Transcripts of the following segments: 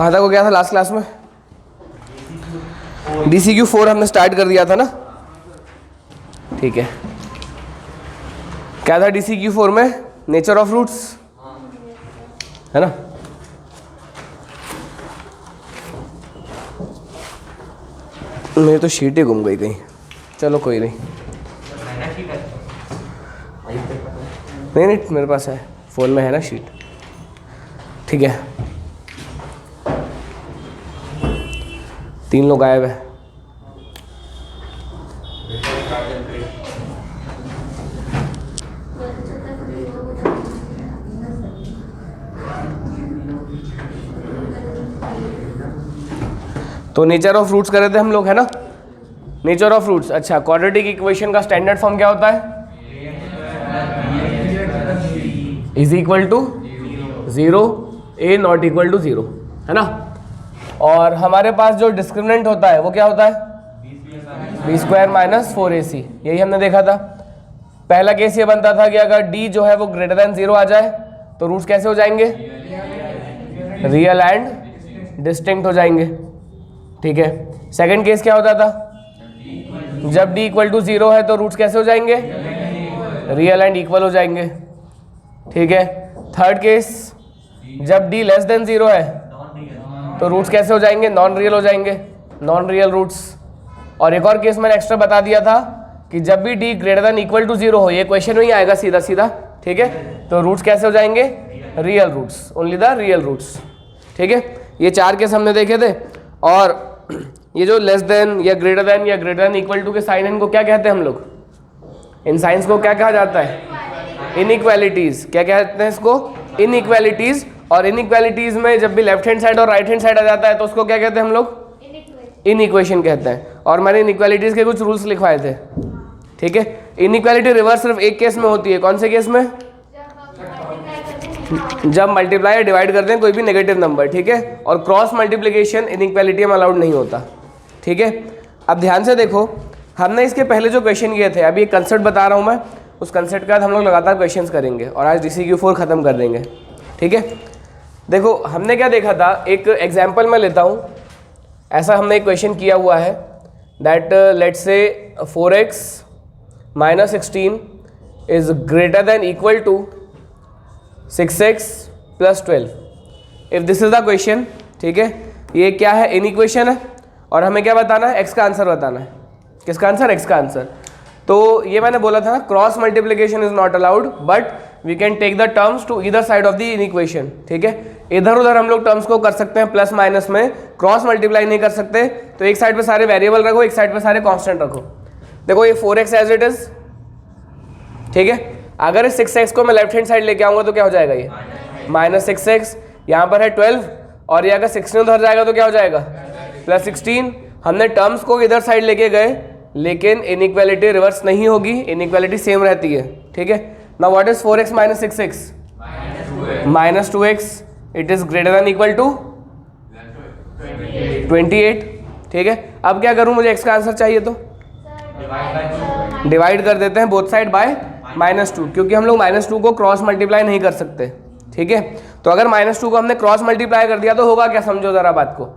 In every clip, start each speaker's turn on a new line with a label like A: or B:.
A: कहाँ तक हो गया था लास्ट क्लास में? DCQ4 हमने स्टार्ट कर दिया था ना, ठीक है। क्या था DCQ4 में? नेचर ऑफ रूट्स, है ना। मेरी तो शीट ही गुम गई कहीं, चलो कोई नहीं। नहीं मेरे पास है, फ़ोन में है ना शीट, ठीक है। 3 लोग गायब है। तो नेचर ऑफ रूट्स कर रहे थे हम लोग, है ना। नेचर ऑफ रूट्स, अच्छा, क्वाड्रेटिक इक्वेशन का स्टैंडर्ड फॉर्म क्या होता है? Is equal to 0, a not equal to 0, है ना। और हमारे पास जो डिस्क्रिमिनेंट होता है वो क्या होता है? b² माइनस 4ac, यही हमने देखा था। पहला केस ये बनता था कि अगर d जो है वो ग्रेटर देन 0 आ जाए तो रूट्स कैसे हो जाएंगे? रियल एंड डिस्टिंक्ट हो जाएंगे, ठीक है। सेकंड केस क्या होता था? जब d इक्वल टू 0 है तो रूट्स कैसे हो जाएंगे? रियल एंड इक्वल हो जाएंगे, ठीक है। थर्ड केस, जब d लेस देन 0 है तो रूट्स कैसे हो जाएंगे? नॉन रियल हो जाएंगे, नॉन रियल रूट्स। और एक और केस मैंने एक्स्ट्रा बता दिया था कि जब भी d greater than equal to 0 हो, ये क्वेश्चन में ही आएगा सीधा सीधा, ठीक है, तो रूट्स कैसे हो जाएंगे? Real roots, only the real roots, ठीक है। ये 4 केस हमने देखे थे। और ये जो लेस देन या ग्रेटर देन इक्वल टू के साइन, इनको क्या कहते हैं हम लोग? इन साइंस को क्या कहा जाता है? इनइक्वालिटीज। क्या कहते हैं इसको? इनइक्वालिटीज। और इनइक्वालिटीज में जब भी लेफ्ट हैंड साइड और राइट हैंड साइड आ जाता है तो उसको क्या कहते हैं हम लोग? इनइक्वेशन कहते हैं। और मैंने इनइक्वालिटीज के कुछ रूल्स लिखवाए थे, ठीक है। इनइक्वालिटी रिवर्स सिर्फ एक केस में होती है, कौन से केस में? जब मल्टीप्लाई या डिवाइड करते हैं कोई भी नेगेटिव नंबर, ठीक है। और क्रॉस मल्टीप्लिकेशन इनइक्वालिटी में अलाउड नहीं होता, ठीक है। अब ध्यान से देखो, हमने इसके पहले जो क्वेश्चन किए थे, अभी एक कंसेप्ट बता रहा हूँ मैं, उस कंसेप्ट के बाद हम लोग लगातार क्वेश्चंस करेंगे और आज DCQ4 खत्म कर देंगे, ठीक है। देखो हमने क्या देखा था, एक एग्जाम्पल मैं लेता हूँ। ऐसा हमने एक क्वेश्चन किया हुआ है that let's say 4x minus 16 is greater than equal to 6x plus 12 if this is the question, ठीक है। ये क्या है? इन इक्वेशन है और हमें क्या बताना है? x का आंसर बताना है। किसका आंसर? x का आंसर। तो ये मैंने बोला था, cross multiplication is not allowed but we can take the terms to either side of the inequation, ठीक है। इधर उधर हम लोग टर्म्स को कर सकते हैं प्लस माइनस में, क्रॉस मल्टीप्लाई नहीं कर सकते। तो एक साइड पे सारे वेरिएबल रखो, एक साइड पे सारे कांस्टेंट रखो। देखो ये 4x एज इट इज, ठीक है। अगर इस 6x को मैं लेफ्ट हैंड साइड लेके आऊंगा तो क्या हो जाएगा? ये माइनस 6x, यहाँ पर है 12 और ये अगर 16 उधर जाएगा तो क्या हो जाएगा? प्लस 16। हमने टर्म्स को इधर साइड लेके गए लेकिन इनइक्वालिटी रिवर्स नहीं होगी, इनइक्वालिटी सेम रहती है, ठीक है। Now what is 4x minus 6x? Minus 2x, it is greater than equal to 28, ठीक है। अब क्या करूं? मुझे x का आंसर चाहिए तो डिवाइड कर देते हैं बोथ साइड बाय -2, क्योंकि हम लोग -2 को क्रॉस मल्टीप्लाई नहीं कर सकते, ठीक है। तो अगर -2 को हमने क्रॉस मल्टीप्लाई कर दिया तो होगा क्या? समझो जरा बात को।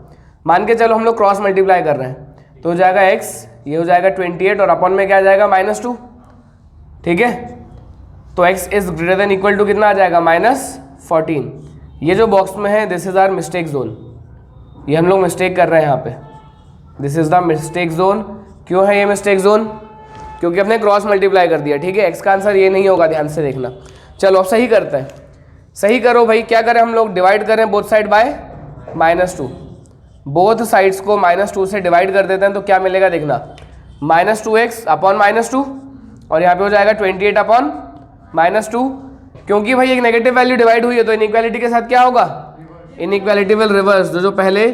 A: मान के चलो हम लोग क्रॉस मल्टीप्लाई कर रहे हैं तो हो जाएगा x, ये हो जाएगा 28 और अपॉन में क्या आ जाएगा? -2, ठीक है। तो x is greater than equal to कितना आ जाएगा? -14। ये जो बॉक्स में है this is our mistake zone, ये हम लोग मिस्टेक कर रहे हैं यहाँ पे। This is the mistake zone. क्यों है ये मिस्टेक जोन? क्योंकि हमने क्रॉस मल्टीप्लाई कर दिया, ठीक है। x का आंसर ये नहीं होगा, ध्यान से देखना। चलो अब सही करते हैं। सही करो भाई, क्या करें हम लोग? डिवाइड करें both side by -2। Both sides को -2 से डिवाइड कर देते हैं तो क्या मिलेगा? देखना, -2x अपॉन -2 और यहाँ पे हो जाएगा 28 अपॉन -2। क्योंकि भाई एक नेगेटिव वैल्यू डिवाइड हुई है तो इनइक्वालिटी के साथ क्या होगा? Inequality will reverse. जो पहले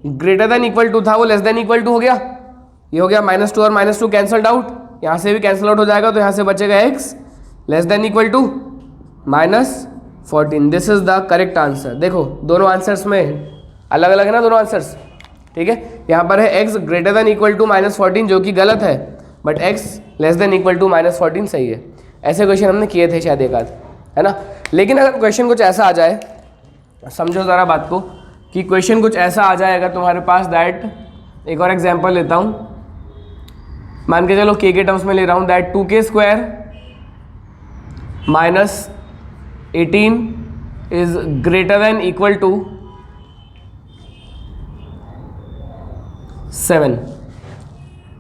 A: ग्रेटर देन इक्वल टू था वो लेस देन इक्वल टू हो गया, ये हो गया -2 और -2 कैंसल्ड आउट, यहाँ से भी कैंसिल आउट हो जाएगा तो यहाँ से बचेगा x less than equal to -14। This is the correct answer. देखो दोनों आंसर्स में अलग अलग है ना दोनों आंसर्स, ठीक है। यहाँ पर है x greater than equal to -14 जो कि गलत है, but x less than equal to -14 सही है। ऐसे क्वेश्चन हमने किए थे शायद एक आध, है ना। लेकिन अगर क्वेश्चन कुछ ऐसा आ जाए, समझो ज़रा बात को, कि क्वेश्चन कुछ ऐसा आ जाएगा तुम्हारे पास दैट, एक और एग्जांपल लेता हूँ, मान के चलो के टर्म्स में ले रहा हूँ, that 2k² minus 18 is greater than equal to 7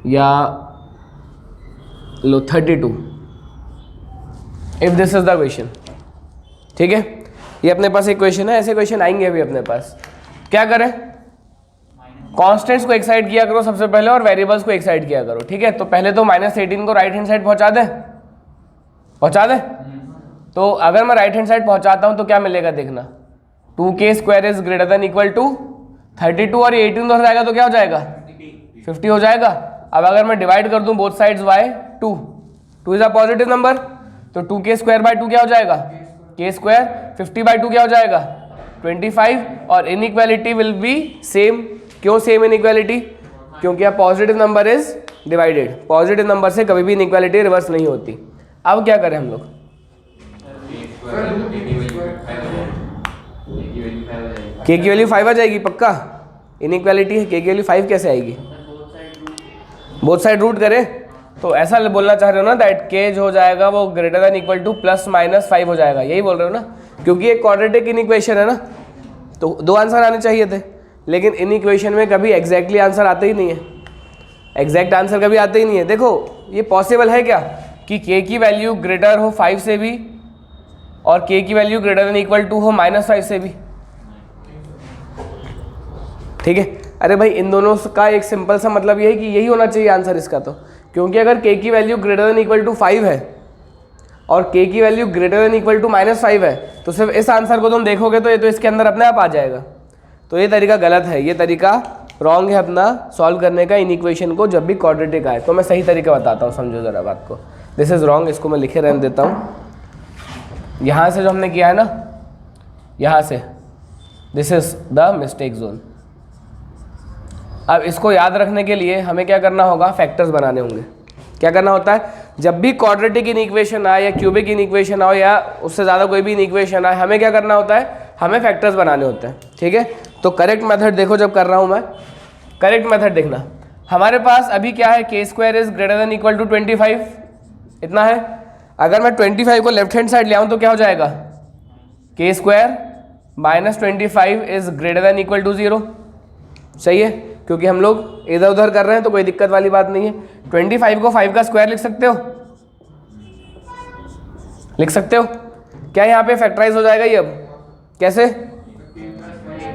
A: या लो 32 if this is the question. ठीक है, ये अपने पास एक क्वेश्चन है, ऐसे क्वेश्चन आएंगे अभी अपने पास। क्या करें, कॉन्स्टेंट्स को एक साइड किया करो सबसे पहले और वेरिएबल्स को एक साइड किया करो। ठीक है, तो पहले तो -18 को राइट हैंड साइड पहुंचा दे। तो अगर मैं राइट हैंड साइड पहुंचाता हूं तो क्या मिलेगा देखना, 2k² is greater than equal to 32 और ये 18 हो जाएगा तो क्या हो जाएगा 50 हो जाएगा। अब अगर मैं डिवाइड कर दूं both sides by 2 is a positive number, तो 2k²/2 क्या हो जाएगा k², 50/2 क्या हो जाएगा 25, और इनइक्वालिटी विल बी सेम। क्यों सेम इनइक्वालिटी, क्योंकि अब positive number is divided, positive number से कभी भी इनइक्वालिटी रिवर्स नहीं होती। अब क्या करें हम लोग, k की वैल्यू 5 आ जाएगी पक्का, इनइक्वालिटी है, k की वैल्यू 5 कैसे आएगी, बोथ साइड रूट करें तो ऐसा बोलना चाह रहे हो ना दैट k जो हो जाएगा वो ग्रेटर देन इक्वल टू ±5 हो जाएगा, यही बोल रहे हो ना, क्योंकि एक क्वाड्रेटिक इन इक्वेशन है ना, तो दो आंसर आने चाहिए थे, लेकिन इन इक्वेशन में कभी एग्जैक्टली आंसर आते ही नहीं है, एग्जैक्ट आंसर कभी आते ही नहीं है। देखो ये पॉसिबल है क्या कि k की वैल्यू ग्रेटर हो 5 से भी और k की value greater than equal to हो -5 से भी। ठीक है, अरे भाई इन दोनों का एक सिंपल सा मतलब ये है कि यही होना चाहिए आंसर इसका, तो क्योंकि अगर k की value greater than equal to 5 है और k की value greater than equal to -5 है, तो सिर्फ इस आंसर को तुम देखोगे तो ये तो इसके अंदर अपने आप आ जाएगा। तो ये तरीका गलत है, ये तरीका रॉन्ग है अपना सॉल्व करने का इन इक्वेशन को जब भी क्वाड्रेटिक आए। तो मैं सही तरीका बताता हूँ, समझो ज़रा बात को। दिस इज़ रॉन्ग, इसको मैं लिखे रहने देता हूँ। यहाँ से जो हमने किया है ना, यहाँ से, this is the mistake zone. अब इसको याद रखने के लिए हमें क्या करना होगा, फैक्टर्स बनाने होंगे। क्या करना होता है, जब भी क्वाड्रेटिक इन इक्वेशन आए या क्यूबिक इन इक्वेशन आए या उससे ज़्यादा कोई भी इन इक्वेशन आए, हमें क्या करना होता है, हमें फैक्टर्स बनाने होते हैं। ठीक है, तो करेक्ट मेथड देखो, जब कर रहा हूँ मैं, करेक्ट मेथड देखना। हमारे पास अभी क्या है, k² is greater than equal to 25, इतना है। अगर मैं 25 को लेफ्ट हैंड साइड ले आऊँ तो क्या हो जाएगा, k² -25 is greater than equal to 0। सही है, क्योंकि हम लोग इधर उधर कर रहे हैं तो कोई दिक्कत वाली बात नहीं है। 25 को 5 का स्क्वायर लिख सकते हो, लिख सकते हो क्या, यहाँ पे फैक्टराइज हो जाएगा ये। अब कैसे,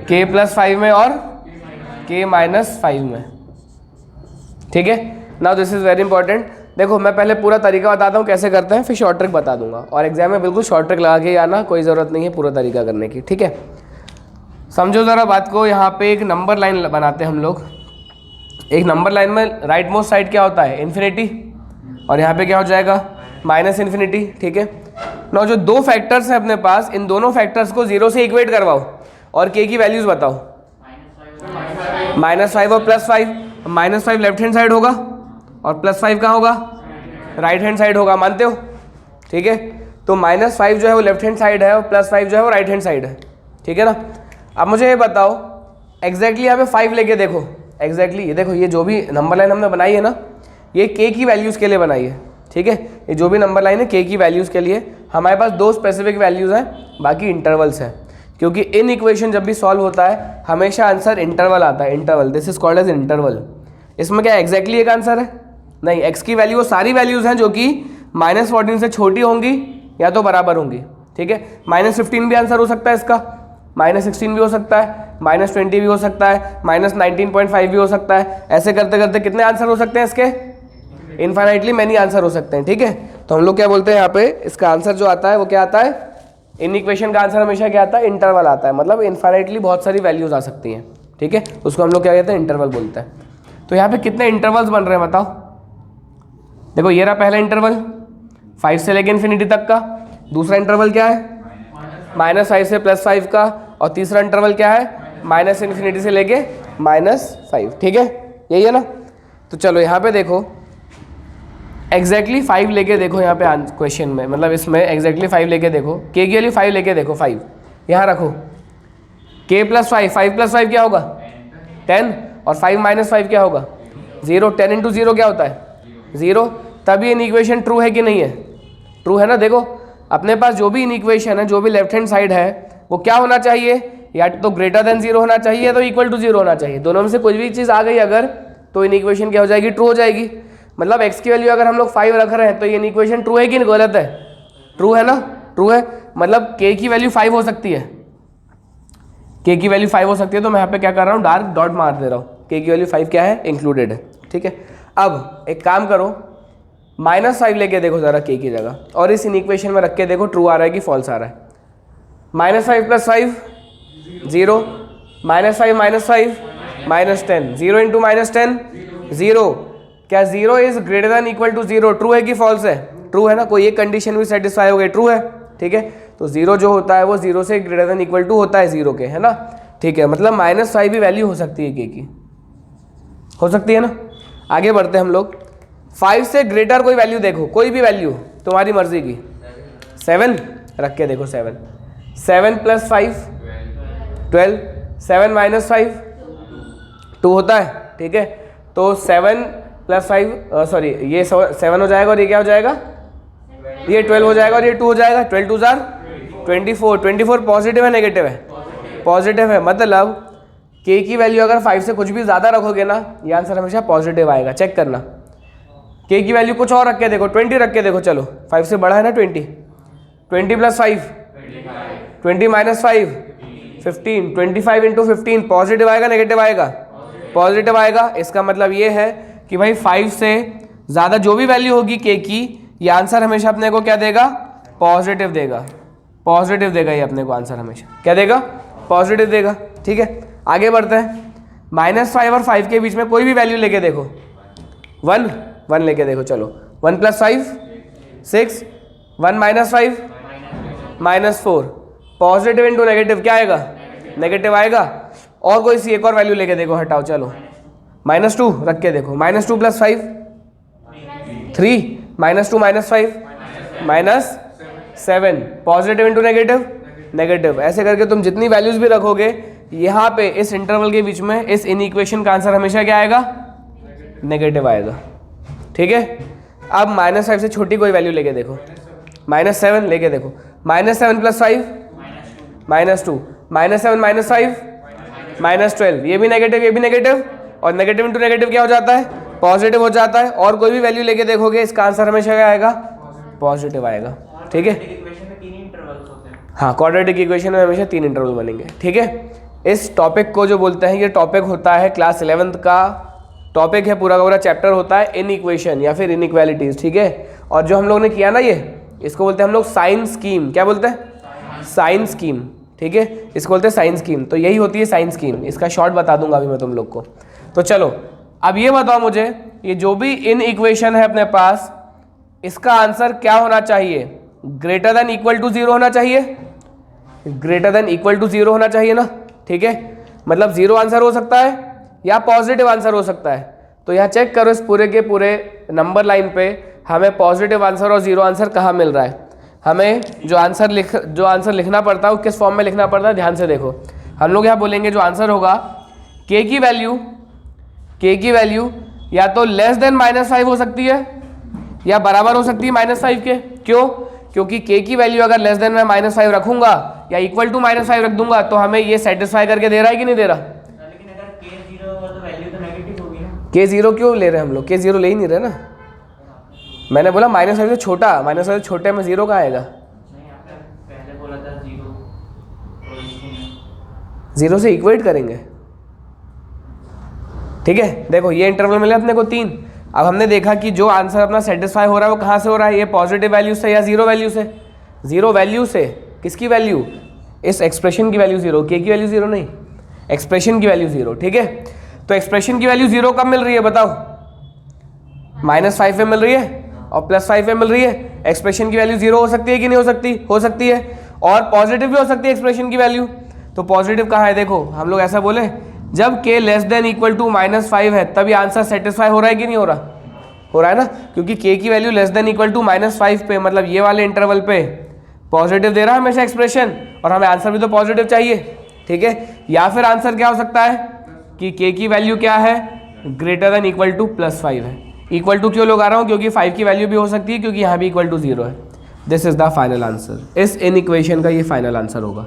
A: k + 5 में और k - 5 में। ठीक है, now this is very important. देखो मैं पहले पूरा तरीका बताता हूँ कैसे करते हैं, फिर शॉर्ट ट्रिक बता दूंगा, और एग्जाम में बिल्कुल शॉर्ट ट्रिक लगा के ही आना, कोई ज़रूरत नहीं है पूरा तरीका करने की। ठीक है, समझो ज़रा बात को। यहाँ पे एक नंबर लाइन बनाते हैं हम लोग। एक नंबर लाइन में राइट मोस्ट साइड क्या होता है, इन्फिनिटी, और यहाँ पे क्या हो जाएगा, -इन्फिनिटी। ठीक है, ना जो दो फैक्टर्स हैं अपने पास, इन दोनों फैक्टर्स को 0 से इक्वेट करवाओ और k की वैल्यूज बताओ। -5 और +5, -5 लेफ्ट हैंड साइड होगा और +5 कहाँ होगा, राइट हैंड साइड होगा, मानते हो। ठीक है, तो -5 जो है वो लेफ्ट हैंड साइड है और +5 जो है वो राइट हैंड साइड है। ठीक है ना, अब मुझे ये बताओ एग्जैक्टली यहाँ पे 5 लेके देखो, एग्जैक्टली ये देखो, ये जो भी नंबर लाइन हमने बनाई है ना, ये k की वैल्यूज़ के लिए बनाई है। ठीक है, ये जो भी नंबर लाइन है k की वैल्यूज़ के लिए। हमारे पास दो स्पेसिफिक वैल्यूज़ हैं, बाकी इंटरवल्स हैं, क्योंकि इन इक्वेशन जब भी सॉल्व होता है हमेशा आंसर इंटरवल आता है, interval, this is called as interval. इसमें क्या एग्जैक्टली एक आंसर है नहीं, x की वैल्यू वो सारी वैल्यूज़ हैं जो कि -14 से छोटी होंगी या तो बराबर होंगी। ठीक है, -15 भी आंसर हो सकता है इसका, -16 भी हो सकता है, -20 भी हो सकता है, -19.5 भी हो सकता है। ऐसे करते करते कितने आंसर हो सकते हैं इसके, इनफाइनाइटली मैनी आंसर हो सकते हैं। ठीक है, तो हम लोग क्या बोलते हैं यहाँ पे, इसका आंसर जो आता है वो क्या आता है, इन इक्वेशन का आंसर हमेशा क्या आता है, इंटरवल आता है, मतलब इनफाइनाइटली बहुत सारी वैल्यूज आ सकती हैं। ठीक है, उसको हम लोग क्या कहते हैं, इंटरवल बोलते हैं। तो यहाँ पे कितने इंटरवल्स बन रहे हैं बताओ। देखो ये रहा पहला इंटरवल 5 से लेके इन्फिनिटी तक का, दूसरा इंटरवल क्या है, -5 से +5 का, और तीसरा इंटरवल क्या है, -इन्फिनिटी से लेके -5। ठीक है, यही है ना। तो चलो यहाँ पे देखो एग्जैक्टली 5 लेके देखो यहाँ पे क्वेश्चन में, मतलब इसमें एग्जैक्टली 5 लेके देखो, k की वैल्यू 5 लेके देखो, 5 यहाँ रखो, k प्लस 5, 5 प्लस 5 क्या होगा 10, और 5 माइनस 5 क्या होगा 0, 10 इंटू 0 क्या होता है 0। तब ये इक्वेशन ट्रू है कि नहीं है, ट्रू है ना। देखो अपने पास जो भी इक्वेशन है, जो भी लेफ्ट हैंड साइड है वो क्या होना चाहिए, या तो ग्रेटर देन 0 होना चाहिए या तो इक्वल टू 0 होना चाहिए। दोनों में से कोई भी चीज़ आ गई अगर, तो इन इक्वेशन क्या हो जाएगी, ट्रू हो जाएगी। मतलब x की वैल्यू अगर हम लोग 5 रख रहे हैं तो ये इक्वेशन ट्रू है कि गलत है, ट्रू है ना, ट्रू है। मतलब k की वैल्यू 5 हो सकती है, k की वैल्यू 5 हो सकती है, तो मैं यहाँ पे क्या कर रहा हूँ, डार्क डॉट मार दे रहा हूँ, k की वैल्यू 5 क्या है, इंक्लूडेड है, ठीक है। अब एक काम करो, -5 लेके देखो ज़रा k की जगह, और इस इक्वेशन में रख के देखो ट्रू आ रहा है कि फॉल्स आ रहा है। -5 प्लस 5 0, -5 माइनस 5 -10, 0 इंटू -10 0। क्या 0 is greater than equal to 0, true है कि फॉल्स है, ट्रू है ना। कोई एक कंडीशन भी सेटिस्फाई हो गई, ट्रू है, ठीक है। तो 0 जो होता है वो 0 से ग्रेटर देन इक्वल टू होता है 0 के, है ना, ठीक है। मतलब -5 भी वैल्यू हो सकती है k की, हो सकती है ना। आगे बढ़ते हैं हम लोग, 5 से ग्रेटर कोई वैल्यू देखो, कोई भी वैल्यू तुम्हारी मर्जी की, 7 रख के देखो, 7 प्लस 5 12, 7 माइनस 5 2 होता है, ठीक है। तो 7 प्लस 5 सॉरी ये 7 हो जाएगा और ये क्या हो जाएगा, ये 12 हो जाएगा और ये 2 हो जाएगा, 12 2 जार 24, 24 पॉजिटिव है नेगेटिव है, पॉजिटिव है। मतलब k की वैल्यू अगर 5 से कुछ भी ज़्यादा रखोगे ना, ये आंसर हमेशा पॉजिटिव आएगा, चेक करना। k की वैल्यू कुछ और रख के देखो, 20 रख के देखो, चलो 5 से बड़ा है ना 20, 20 प्लस 5 20 माइनस 5 15, 25 इंटू 15 पॉजिटिव आएगा नेगेटिव आएगा, पॉजिटिव आएगा। इसका मतलब ये है कि भाई 5 से ज़्यादा जो भी वैल्यू होगी k की, ये आंसर हमेशा अपने को क्या देगा, पॉजिटिव देगा, पॉजिटिव देगा। ये अपने को आंसर हमेशा क्या देगा, पॉजिटिव देगा, ठीक है। आगे बढ़ते हैं, -5 और 5 के बीच में कोई भी वैल्यू लेके देखो, 1 लेके देखो, चलो 1 plus 5 6, 1 minus 5 -4, positive into negative क्या आएगा, नेगेटिव आएगा। और कोई सी एक और वैल्यू लेके देखो, हटाओ, चलो -2 रख के देखो, -2 plus 5 3, -2 minus 5 -7, positive into negative negative. ऐसे करके तुम जितनी वैल्यूज भी रखोगे यहाँ पे इस इंटरवल के बीच में, इस इक्वेशन का आंसर हमेशा क्या आएगा, नेगेटिव आएगा, ठीक है। अब -5 से छोटी कोई वैल्यू लेके देखो, -7 लेके देखो, -7 प्लस 5 -2, -7 माइनस 5 -12, ये भी नेगेटिव, ये भी नेगेटिव, और नेगेटिव इंटू नेगेटिव क्या हो जाता है, पॉजिटिव हो जाता है। और कोई भी वैल्यू लेके देखोगे इसका आंसर हमेशा क्या आएगा, पॉजिटिव आएगा, ठीक है। हाँ, क्वाड्रेटिक इक्वेशन में हमेशा 3 इंटरवल बनेंगे, ठीक है। इस टॉपिक को जो बोलते हैं, ये टॉपिक होता है क्लास 11th का टॉपिक है, पूरा का पूरा चैप्टर होता है इन इक्वेशन या फिर इनइक्वालिटीज, ठीक है। और जो हम लोग ने किया ना, ये इसको बोलते हैं हम लोग साइन स्कीम, क्या बोलते हैं, साइन स्कीम, ठीक है, इसको बोलते हैं साइन स्कीम। तो यही होती है साइन स्कीम, इसका शॉर्ट बता दूंगा अभी मैं तुम लोग को। तो चलो अब ये बताओ मुझे, ये जो भी इन इक्वेशन है अपने पास, इसका आंसर क्या होना चाहिए, ग्रेटर देन इक्वल टू 0 होना चाहिए, ग्रेटर देन इक्वल टू 0 होना चाहिए ना, ठीक है। मतलब 0 आंसर हो सकता है या पॉजिटिव आंसर हो सकता है। तो यहाँ चेक करो, इस पूरे के पूरे नंबर लाइन पे हमें पॉजिटिव आंसर और 0 आंसर कहाँ मिल रहा है। हमें जो आंसर लिखना पड़ता है वो किस फॉर्म में लिखना पड़ता है, ध्यान से देखो। हम लोग यहाँ बोलेंगे जो आंसर होगा, k की वैल्यू या तो लेस देन -5 हो सकती है या बराबर हो सकती है -5 के। क्यों, क्योंकि k की वैल्यू अगर लेस देन मैं -5 रखूंगा या इक्वल टू -5 रख दूंगा तो हमें ये सेटिस्फाई करके दे रहा है कि नहीं दे रहा।
B: लेकिन अगर k 0 होगा तो वैल्यू तो नेगेटिव होगी ना।
A: k 0 क्यों ले रहे हैं हम लोग, k 0 ले ही नहीं रहे ना। मैंने बोला -5 से छोटा, -5 से छोटे में 0 कहाँ आएगा।
B: नहीं, आपने पहले बोला था 0 और इसमें
A: 0 से इक्वेट करेंगे, ठीक है। देखो ये इंटरवल मिले अपने को 3। अब हमने देखा कि जो आंसर अपना सेटिस्फाई हो रहा है वो कहाँ से हो रहा है, ये पॉजिटिव वैल्यू से या 0 वैल्यू से। 0 वैल्यू से, किसकी वैल्यू, इस एक्सप्रेशन की वैल्यू 0, k की वैल्यू 0 नहीं, एक्सप्रेशन की वैल्यू 0, ठीक है। तो एक्सप्रेशन की वैल्यू 0 कब मिल रही है बताओ, -5 में मिल रही है और +5 में मिल रही है। एक्सप्रेशन की वैल्यू 0 हो सकती है कि नहीं हो सकती, हो सकती है। और पॉजिटिव भी हो सकती है एक्सप्रेशन की वैल्यू। तो पॉजिटिव कहाँ है, देखो हम लोग ऐसा बोले, जब k less than equal to -5 है तब ये आंसर सेटिस्फाई हो रहा है कि नहीं हो रहा, हो रहा है ना, क्योंकि k की value less than equal to -5 पे, मतलब ये वाले इंटरवल पे पॉजिटिव दे रहा है हमेशा एक्सप्रेशन, और हमें आंसर भी तो पॉजिटिव चाहिए, ठीक है। या फिर आंसर क्या हो सकता है कि k की वैल्यू क्या है, ग्रेटर देन इक्वल टू +5 है। इक्वल टू क्यों लगा रहा हूँ, क्योंकि 5 की वैल्यू भी हो सकती है, क्योंकि यहाँ भी इक्वल टू 0 है। This is the final answer. इस इन इक्वेशन का ये फाइनल आंसर होगा।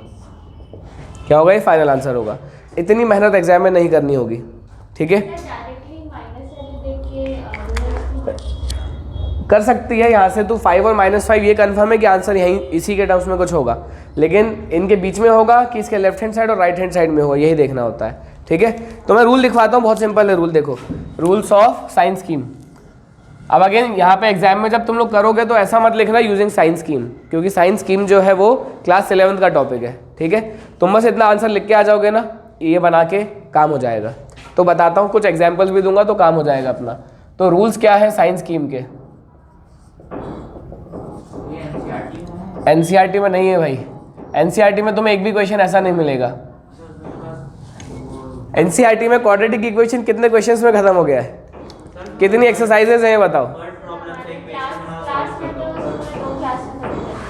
A: क्या होगा, ये फाइनल आंसर होगा। इतनी मेहनत एग्जाम में नहीं करनी होगी, ठीक है। कर सकती है यहाँ से तो 5 और -5, ये कंफर्म है कि आंसर यहीं इसी के टर्म्स में कुछ होगा, लेकिन इनके बीच में होगा कि इसके लेफ्ट हैंड साइड और राइट हैंड साइड में होगा, यही देखना होता है, ठीक है। तो मैं रूल दिखवाता हूँ, बहुत सिंपल है रूल। देखो, रूल्स ऑफ साइन स्कीम। अब अगेन यहाँ पे एग्जाम में जब तुम लोग करोगे तो ऐसा मत लिखना यूजिंग साइन स्कीम, क्योंकि साइन स्कीम जो है वो क्लास 11th का टॉपिक है, ठीक है। तुम बस इतना आंसर लिख के आ जाओगे ना, ये बना के काम हो जाएगा। तो बताता हूँ, कुछ एग्जाम्पल्स भी दूंगा तो काम हो जाएगा अपना। तो रूल्स क्या है साइन स्कीम के? एनसीईआरटी में नहीं है भाई। एनसीईआरटी में तुम्हें एक भी क्वेश्चन ऐसा नहीं मिलेगा। एनसीईआरटी में क्वाड्रेटिक इक्वेशन कितने क्वेश्चंस में खत्म हो गया है? कितनी एक्सरसाइजेज हैं ये बताओ?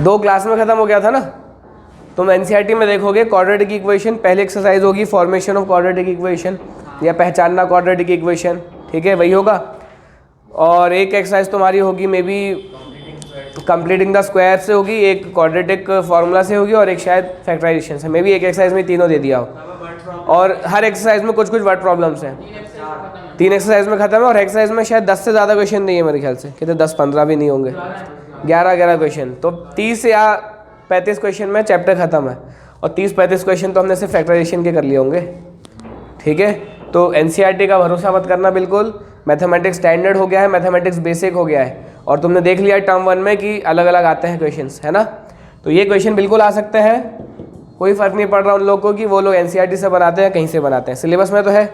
A: 2 क्लास में खत्म हो गया था ना। तुम एनसीईआरटी में देखोगे क्वाड्रेटिक इक्वेशन, पहली एक्सरसाइज होगी फॉर्मेशन ऑफ क्वाड्रेटिक इक्वेशन या पहचानना क्वाड्रेटिक इक्वेशन, ठीक है, वही होगा। और एक एक्सरसाइज तुम्हारी होगी may be completing the square से होगी, एक क्वाड्रेटिक फार्मूला से होगी और एक शायद फैक्टराइजेशन से। मे बी एक एक्सरसाइज में तीनों दे दिया हो। और हर एक्सरसाइज में कुछ कुछ वर्ड प्रॉब्लम्स हैं। 3 एक्सरसाइज में खत्म है। और एक्सरसाइज में शायद 10 से ज़्यादा क्वेश्चन नहीं है मेरे ख्याल से, कितने 10-15 भी नहीं होंगे, 11 क्वेश्चन। तो 30 या 35 क्वेश्चन में चैप्टर खत्म है। और 30-35 क्वेश्चन तो हमने सिर्फ फैक्टराइजेशन के कर लिए होंगे, ठीक है। तो एनसीईआरटी का भरोसा मत करना बिल्कुल। मैथमेटिक्स स्टैंडर्ड हो गया है, मैथमेटिक्स बेसिक हो गया है, और तुमने देख लिया टर्म 1 में कि अलग अलग आते हैं क्वेश्चंस, है ना। तो ये क्वेश्चन बिल्कुल आ सकते हैं, कोई फ़र्क नहीं पड़ रहा उन लोगों को कि वो लोग एनसीईआरटी से बनाते हैं कहीं से बनाते हैं, सिलेबस में तो है,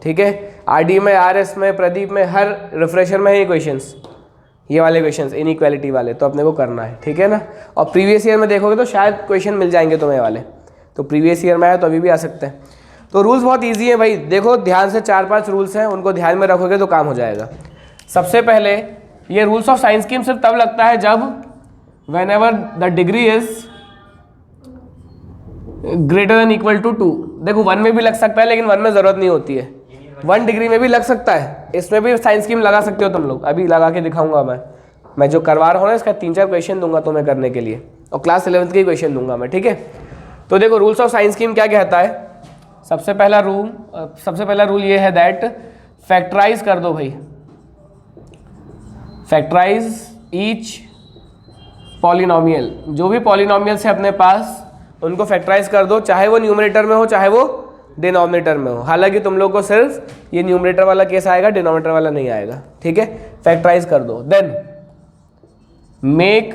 A: ठीक है। आरडी में, आरएस में, प्रदीप में, हर रिफ्रेशर में है ये क्वेश्चंस, ये वाले क्वेश्चंस इनइक्वालिटी वाले, तो अपने को करना है, ठीक है ना। और प्रीवियस ईयर में देखोगे तो शायद क्वेश्चन मिल जाएंगे तुम्हें वाले, तो प्रीवियस ईयर में है तो अभी भी आ सकते हैं। तो रूल्स बहुत ईजी है भाई, देखो ध्यान से 4-5 रूल्स हैं, उनको ध्यान में रखोगे तो काम हो जाएगा। सबसे पहले ये रूल्स ऑफ साइन स्कीम सिर्फ तब लगता है जब whenever the degree is greater than equal to 2। देखो 1 में भी लग सकता है, लेकिन 1 में ज़रूरत नहीं होती है। 1 डिग्री में भी लग सकता है, इसमें भी साइन स्कीम लगा सकते हो तुम लोग। अभी लगा के दिखाऊंगा मैं जो करवा रहा हूँ ना, इसका 3-4 क्वेश्चन दूंगा तुम्हें करने के लिए, और क्लास 11th के क्वेश्चन दूंगा मैं, ठीक है। तो देखो रूल्स ऑफ साइन स्कीम क्या कहता है। सबसे पहला रूल ये है दैट फैक्टराइज कर दो भाई, फैक्टराइज ईच पॉलिनोमियल। जो भी पॉलिनोमियल है अपने पास उनको फैक्टराइज कर दो, चाहे वो न्यूमरेटर में हो चाहे वो डिनोमिनेटर में हो। हालांकि तुम लोग को सिर्फ ये न्यूमरेटर वाला केस आएगा, डिनोमिनेटर वाला नहीं आएगा, ठीक है। फैक्टराइज कर दो। Then make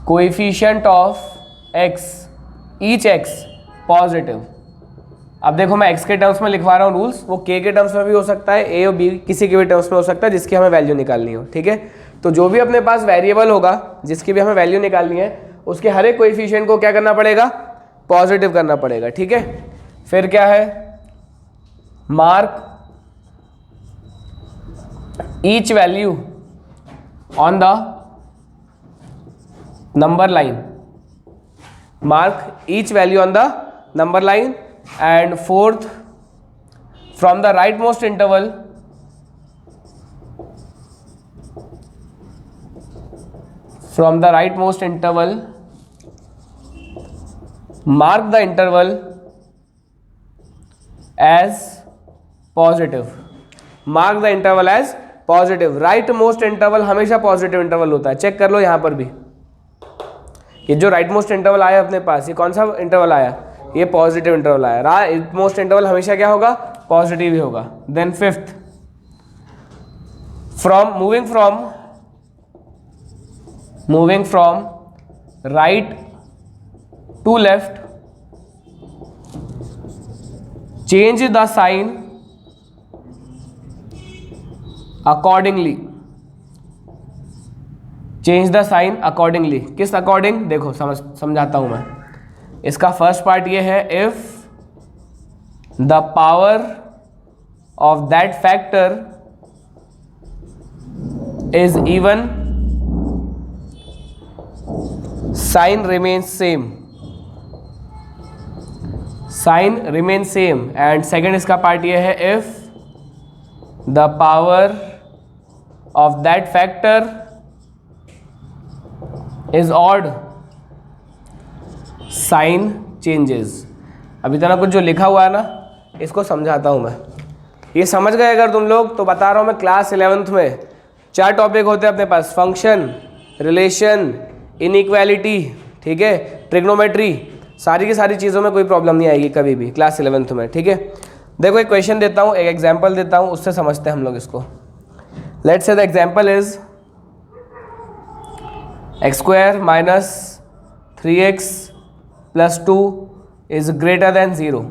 A: coefficient of x, each x positive. अब देखो मैं x के टर्म्स में लिखवा रहा हूँ रूल्स, वो k के टर्म्स में भी हो सकता है, a और b किसी के भी टर्म्स में हो सकता है जिसकी हमें वैल्यू निकालनी हो, ठीक है। तो जो भी अपने पास वेरिएबल होगा जिसकी भी हमें वैल्यू निकालनी है, उसके हर एक कोएफिशिएंट को क्या करना पड़ेगा, पॉजिटिव करना पड़ेगा, ठीक है। फिर क्या है, mark each value on the number line, mark each value on the number line. And fourth, from the rightmost interval, mark the interval as positive. Mark the interval as positive. Rightmost interval हमेशा positive interval होता है, check कर लो यहाँ पर भी। ये जो राइटमोस्ट interval आया अपने पास, ये कौन सा इंटरवल आया, ये पॉजिटिव इंटरवल आया। राइट मोस्ट इंटरवल हमेशा क्या होगा, पॉजिटिव ही होगा। Then fifth, moving from right to left, change the sign accordingly. Change the sign accordingly, किस अकॉर्डिंग, देखो समझाता हूं मैं। इसका फर्स्ट पार्ट ये है, if the power of that factor is even, sign remains same. Sign remain same, and second इसका part ये है if the power of that factor is odd sign changes. अभी तक कुछ जो लिखा हुआ है ना इसको समझाता हूँ मैं, ये समझ गए अगर तुम लोग तो बता रहा हूँ मैं। क्लास 11th में 4 टॉपिक होते हैं अपने पास, फंक्शन, रिलेशन, इनइक्वालिटी, ठीक है, ट्रिग्नोमेट्री, सारी की सारी चीज़ों में कोई प्रॉब्लम नहीं आएगी कभी भी क्लास 11th में, ठीक है। देखो एक क्वेश्चन देता हूँ, एक एग्जांपल देता हूँ, उससे समझते हैं हम लोग इसको। Let's say the example is x² minus 3x plus 2 is greater then 0।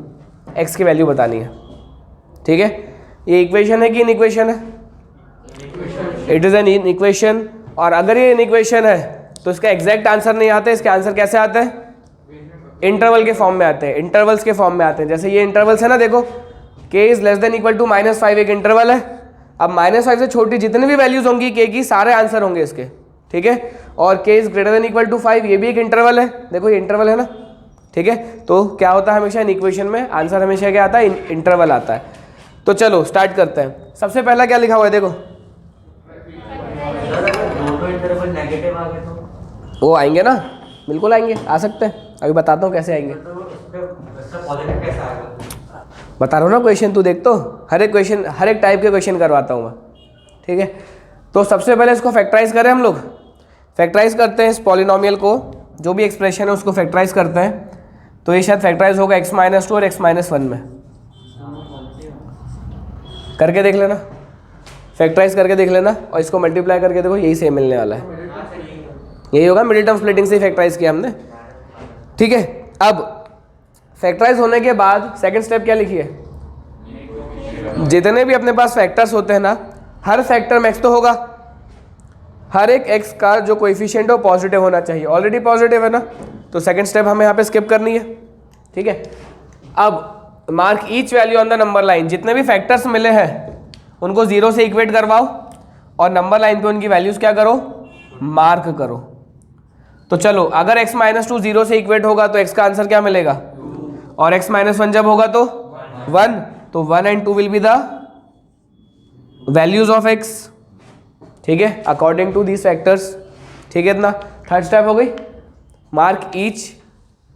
A: x की वैल्यू बतानी है, ठीक है। ये इक्वेशन है कि इनइक्वेशन है? It is an inequation. और अगर ये इनइक्वेशन है तो इसका एग्जैक्ट आंसर नहीं आता, इसके आंसर कैसे आते हैं? इंटरवल के फॉर्म में आते हैं, इंटरवल्स के फॉर्म में आते हैं। जैसे ये इंटरवल्स है ना, देखो k is less than equal to -5 एक इंटरवल है। अब -5 से छोटी जितनी भी वैल्यूज होंगी k की, सारे आंसर होंगे इसके, ठीक है। और k is greater than equal to 5, ये भी एक इंटरवल है, देखो ये इंटरवल है ना, ठीक है। तो क्या होता है हमेशा इन इक्वेशन में आंसर हमेशा क्या आता है? इंटरवल आता है। तो चलो स्टार्ट करते हैं। सबसे पहला क्या लिखा हुआ है, देखो
B: दोनों इंटरवल नेगेटिव आ गए तो
A: वो आएंगे ना, बिल्कुल आएंगे, आ सकते हैं। अभी बताता हूँ कैसे आएंगे,
B: पॉजिटिव कैसे आएगा?
A: बता रहा हूँ ना क्वेश्चन, तू देख तो हर एक क्वेश्चन, हर एक टाइप के क्वेश्चन करवाता हूँ मैं, ठीक है। तो सबसे पहले इसको फैक्टराइज करें हम लोग। फैक्टराइज करते हैं इस पॉलिनोमियल को, जो भी एक्सप्रेशन है उसको फैक्टराइज करते हैं। तो ये शायद फैक्टराइज होगा x-2 और x-1 में। करके देख लेना, फैक्टराइज करके देख लेना, और इसको मल्टीप्लाई करके देखो, यही सेम मिलने वाला है। यही होगा, मिडिल टर्म स्प्लिटिंग से फैक्टराइज किया हमने, ठीक है। अब फैक्टराइज होने के बाद सेकंड स्टेप क्या लिखी है? जितने भी अपने पास फैक्टर्स होते हैं ना, हर फैक्टर में x तो होगा, हर एक x का जो कोएफिशिएंट है वो पॉजिटिव होना चाहिए। ऑलरेडी पॉजिटिव है ना, तो सेकंड स्टेप हमें यहाँ पे स्किप करनी है, ठीक है। अब mark each value on the number line. जितने भी फैक्टर्स मिले हैं उनको 0 से इक्वेट करवाओ, और नंबर लाइन पे उनकी वैल्यूज क्या करो? मार्क करो। तो चलो, अगर x-2 0 से इक्वेट होगा तो x का आंसर क्या मिलेगा? और x-1 जब होगा तो 1, तो 1 and 2 will be the values of x, ठीक है, अकॉर्डिंग टू दीज फैक्टर्स, ठीक है। इतना थर्ड स्टेप हो गई। Mark each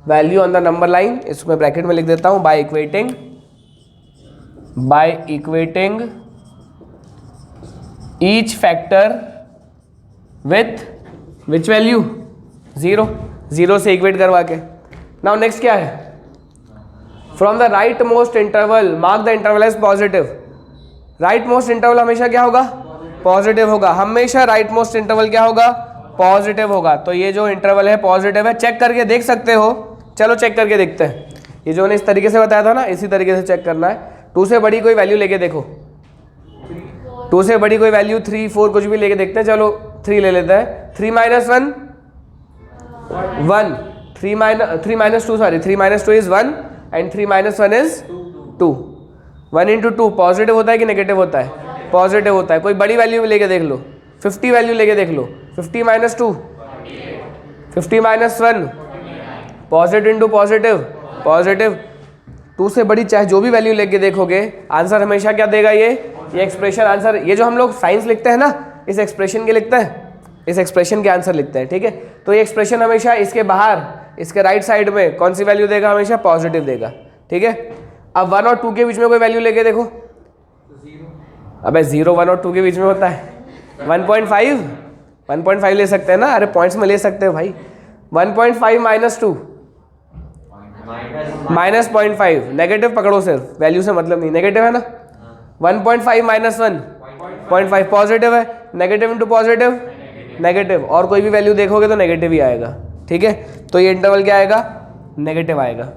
A: value on the number line, इसको मैं ब्रैकेट में लिख देता हूं, by equating each factor with which value? 0 से इक्वेट करवा के। नाउ नेक्स्ट क्या है? From the right most interval mark the interval as positive. Right most interval हमेशा क्या होगा? पॉजिटिव होगा। हमेशा राइट मोस्ट इंटरवल क्या होगा? पॉजिटिव होगा। तो ये जो इंटरवल है पॉजिटिव है, चेक करके देख सकते हो। चलो चेक करके देखते हैं। ये जो ने इस तरीके से बताया था ना, इसी तरीके से चेक करना है। 2 से बड़ी कोई वैल्यू लेके देखो, 2 से बड़ी कोई वैल्यू 3, 4 कुछ भी लेके देखते हैं। चलो 3 ले लेते हैं। 3 - 1 1, 3 - 2 इज 1 एंड 3 - 1 इज 2। 1 × 2 पॉजिटिव होता है कि नेगेटिव होता है? पॉजिटिव होता है। कोई बड़ी वैल्यू लेके देख लो, 50 वैल्यू लेके देख लो। 50 - 2, 50 - 1, पॉजिटिव इंटू पॉजिटिव, पॉजिटिव। 2 से बड़ी चाहे जो भी वैल्यू लेके देखोगे, आंसर हमेशा क्या देगा? ये एक्सप्रेशन आंसर, ये जो हम लोग साइंस लिखते हैं ना, इस एक्सप्रेशन के लिखते हैं, इस एक्सप्रेशन के आंसर लिखते हैं, ठीक है। तो ये एक्सप्रेशन हमेशा इसके बाहर, इसके राइट साइड में कौन सी वैल्यू देगा? हमेशा पॉजिटिव देगा, ठीक है। अब 1 और 2 के बीच में कोई वैल्यू लेके देखो। अबे 0 1 और 2 के बीच में होता है 1.5 ले सकते हैं ना, अरे पॉइंट्स में ले सकते हो भाई। 1.5 - 2 -0.5, नेगेटिव पकड़ो, सिर्फ वैल्यू से मतलब नहीं, नेगेटिव है ना। 1.5 - 1.5 पॉजिटिव है, नेगेटिव इंटू पॉजिटिव नेगेटिव, और कोई भी वैल्यू देखोगे तो नेगेटिव ही आएगा, ठीक है। तो ये इंटरवल क्या आएगा? नेगेटिव आएगा।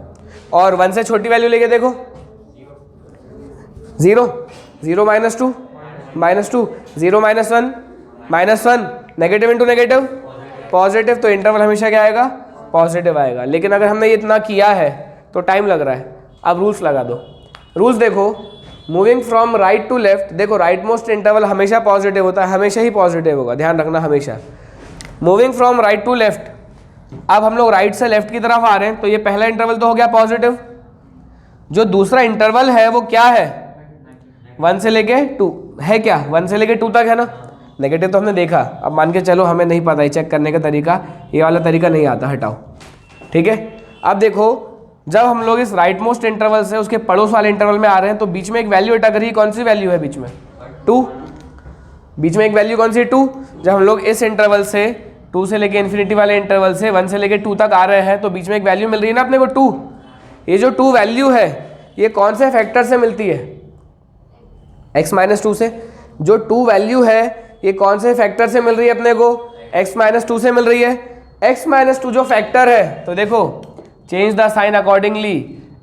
A: और 1 से छोटी वैल्यू लेके देखो, 0 0 - 2 -2, 0 - 1 -1, नेगेटिव इंटू नेगेटिव पॉजिटिव। तो इंटरवल हमेशा क्या आएगा? पॉजिटिव आएगा। लेकिन अगर हमने इतना किया है तो टाइम लग रहा है। अब रूल्स लगा दो। रूल्स देखो, moving from right to left, देखो राइट मोस्ट इंटरवल हमेशा पॉजिटिव होता है, हमेशा ही पॉजिटिव होगा, ध्यान रखना हमेशा। Moving from right to left, अब हम लोग राइट से लेफ्ट की तरफ आ रहे हैं, तो ये पहला इंटरवल तो हो गया पॉजिटिव, जो दूसरा इंटरवल है वो क्या है, 1 से लेके 2 है क्या, 1 से लेके 2 तक है ना। नेगेटिव तो हमने देखा, अब मान के चलो हमें नहीं पता है चेक करने का तरीका, ये वाला तरीका नहीं आता, हटाओ। ठीक है, अब देखो जब हम लोग इस राइट मोस्ट इंटरवल से उसके पड़ोस वाले इंटरवल में आ रहे हैं तो बीच में एक वैल्यू अटक रही है, कौन सी वैल्यू है बीच में, 2। बीच में एक वैल्यू कौन सी, 2। जब हम लोग इस इंटरवल से 2 से लेके इन्फिनिटी वाले इंटरवल से 1 से लेके 2 तक आ रहे हैं तो बीच में एक वैल्यू मिल रही है ना अपने को 2। ये जो 2 वैल्यू है ये कौन से फैक्टर से मिलती है, x माइनस 2 से। जो 2 वैल्यू है ये कौन से फैक्टर से मिल रही है अपने को, x माइनस 2 से मिल रही है। x माइनस 2 जो फैक्टर है तो देखो change the sign accordingly,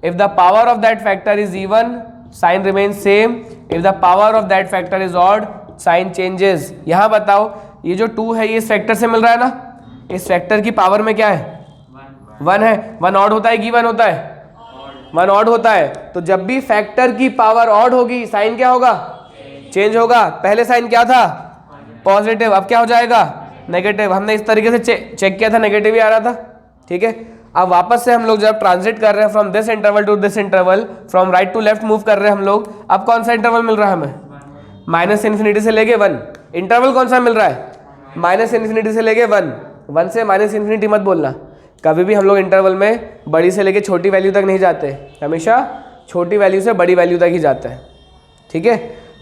A: if the power of that factor is even sign remains same, if the power of that factor is odd sign changes. यहाँ बताओ ये जो 2 है ये इस फैक्टर से मिल रहा है ना, इस फैक्टर की पावर में क्या है, 1 है। 1 ऑड होता है कि 1 होता है, 1 ऑड होता है। तो जब भी फैक्टर की पावर ऑड होगी साइन क्या होगा, चेंज होगा। पहले साइन क्या था, पॉजिटिव, अब क्या हो जाएगा, नेगेटिव। हमने इस तरीके से चेक किया था, नेगेटिव ही आ रहा था। ठीक है, अब वापस से हम लोग जब ट्रांजिट कर रहे हैं from this interval to this interval, from right to left move कर रहे हैं हम लोग, अब कौन सा इंटरवल मिल रहा है हमें, माइनस इन्फिनिटी से लेके 1। इंटरवल कौन सा मिल रहा है, माइनस इन्फिनिटी से लेके 1। 1 से माइनस इन्फिनिटी मत बोलना, कभी भी हम लोग इंटरवल में बड़ी से लेके छोटी वैल्यू तक नहीं जाते, हमेशा छोटी वैल्यू से बड़ी वैल्यू तक ही जाते हैं। ठीक है,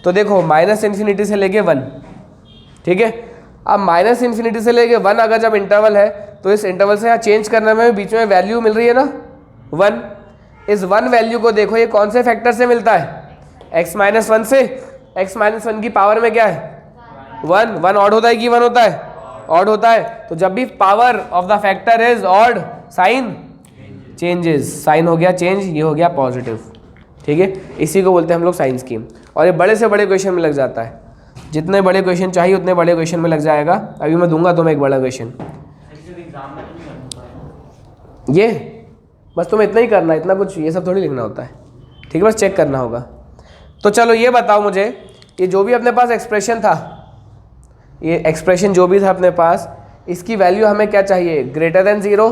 A: तो देखो माइनस इन्फिनिटी से लेके 1। ठीक है, अब माइनस इन्फिनिटी से लेके 1 अगर जब इंटरवल है तो इस इंटरवल से यहाँ चेंज करने में बीच में वैल्यू मिल रही है ना 1। इस 1 वैल्यू को देखो ये कौन से फैक्टर से मिलता है, x माइनस 1 से। x माइनस 1 की पावर में क्या है, 1। 1 ऑड होता है कि 1 होता है, ऑड होता है। तो जब भी power of the factor is odd sign changes, sign हो गया चेंज, ये हो गया पॉजिटिव। ठीक है, इसी को बोलते हैं हम लोग साइन स्कीम। और ये बड़े से बड़े क्वेश्चन में लग जाता है, जितने बड़े क्वेश्चन चाहिए उतने बड़े क्वेश्चन में लग जाएगा। अभी मैं दूंगा तुम्हें एक बड़ा क्वेश्चन, ये बस तुम्हें इतना ही करना है, इतना कुछ ये सब थोड़ी लिखना होता है। ठीक है, बस चेक करना होगा। तो चलो ये बताओ मुझे, ये जो भी अपने पास एक्सप्रेशन था, ये एक्सप्रेशन जो भी था अपने पास, इसकी वैल्यू हमें क्या चाहिए, ग्रेटर देन 0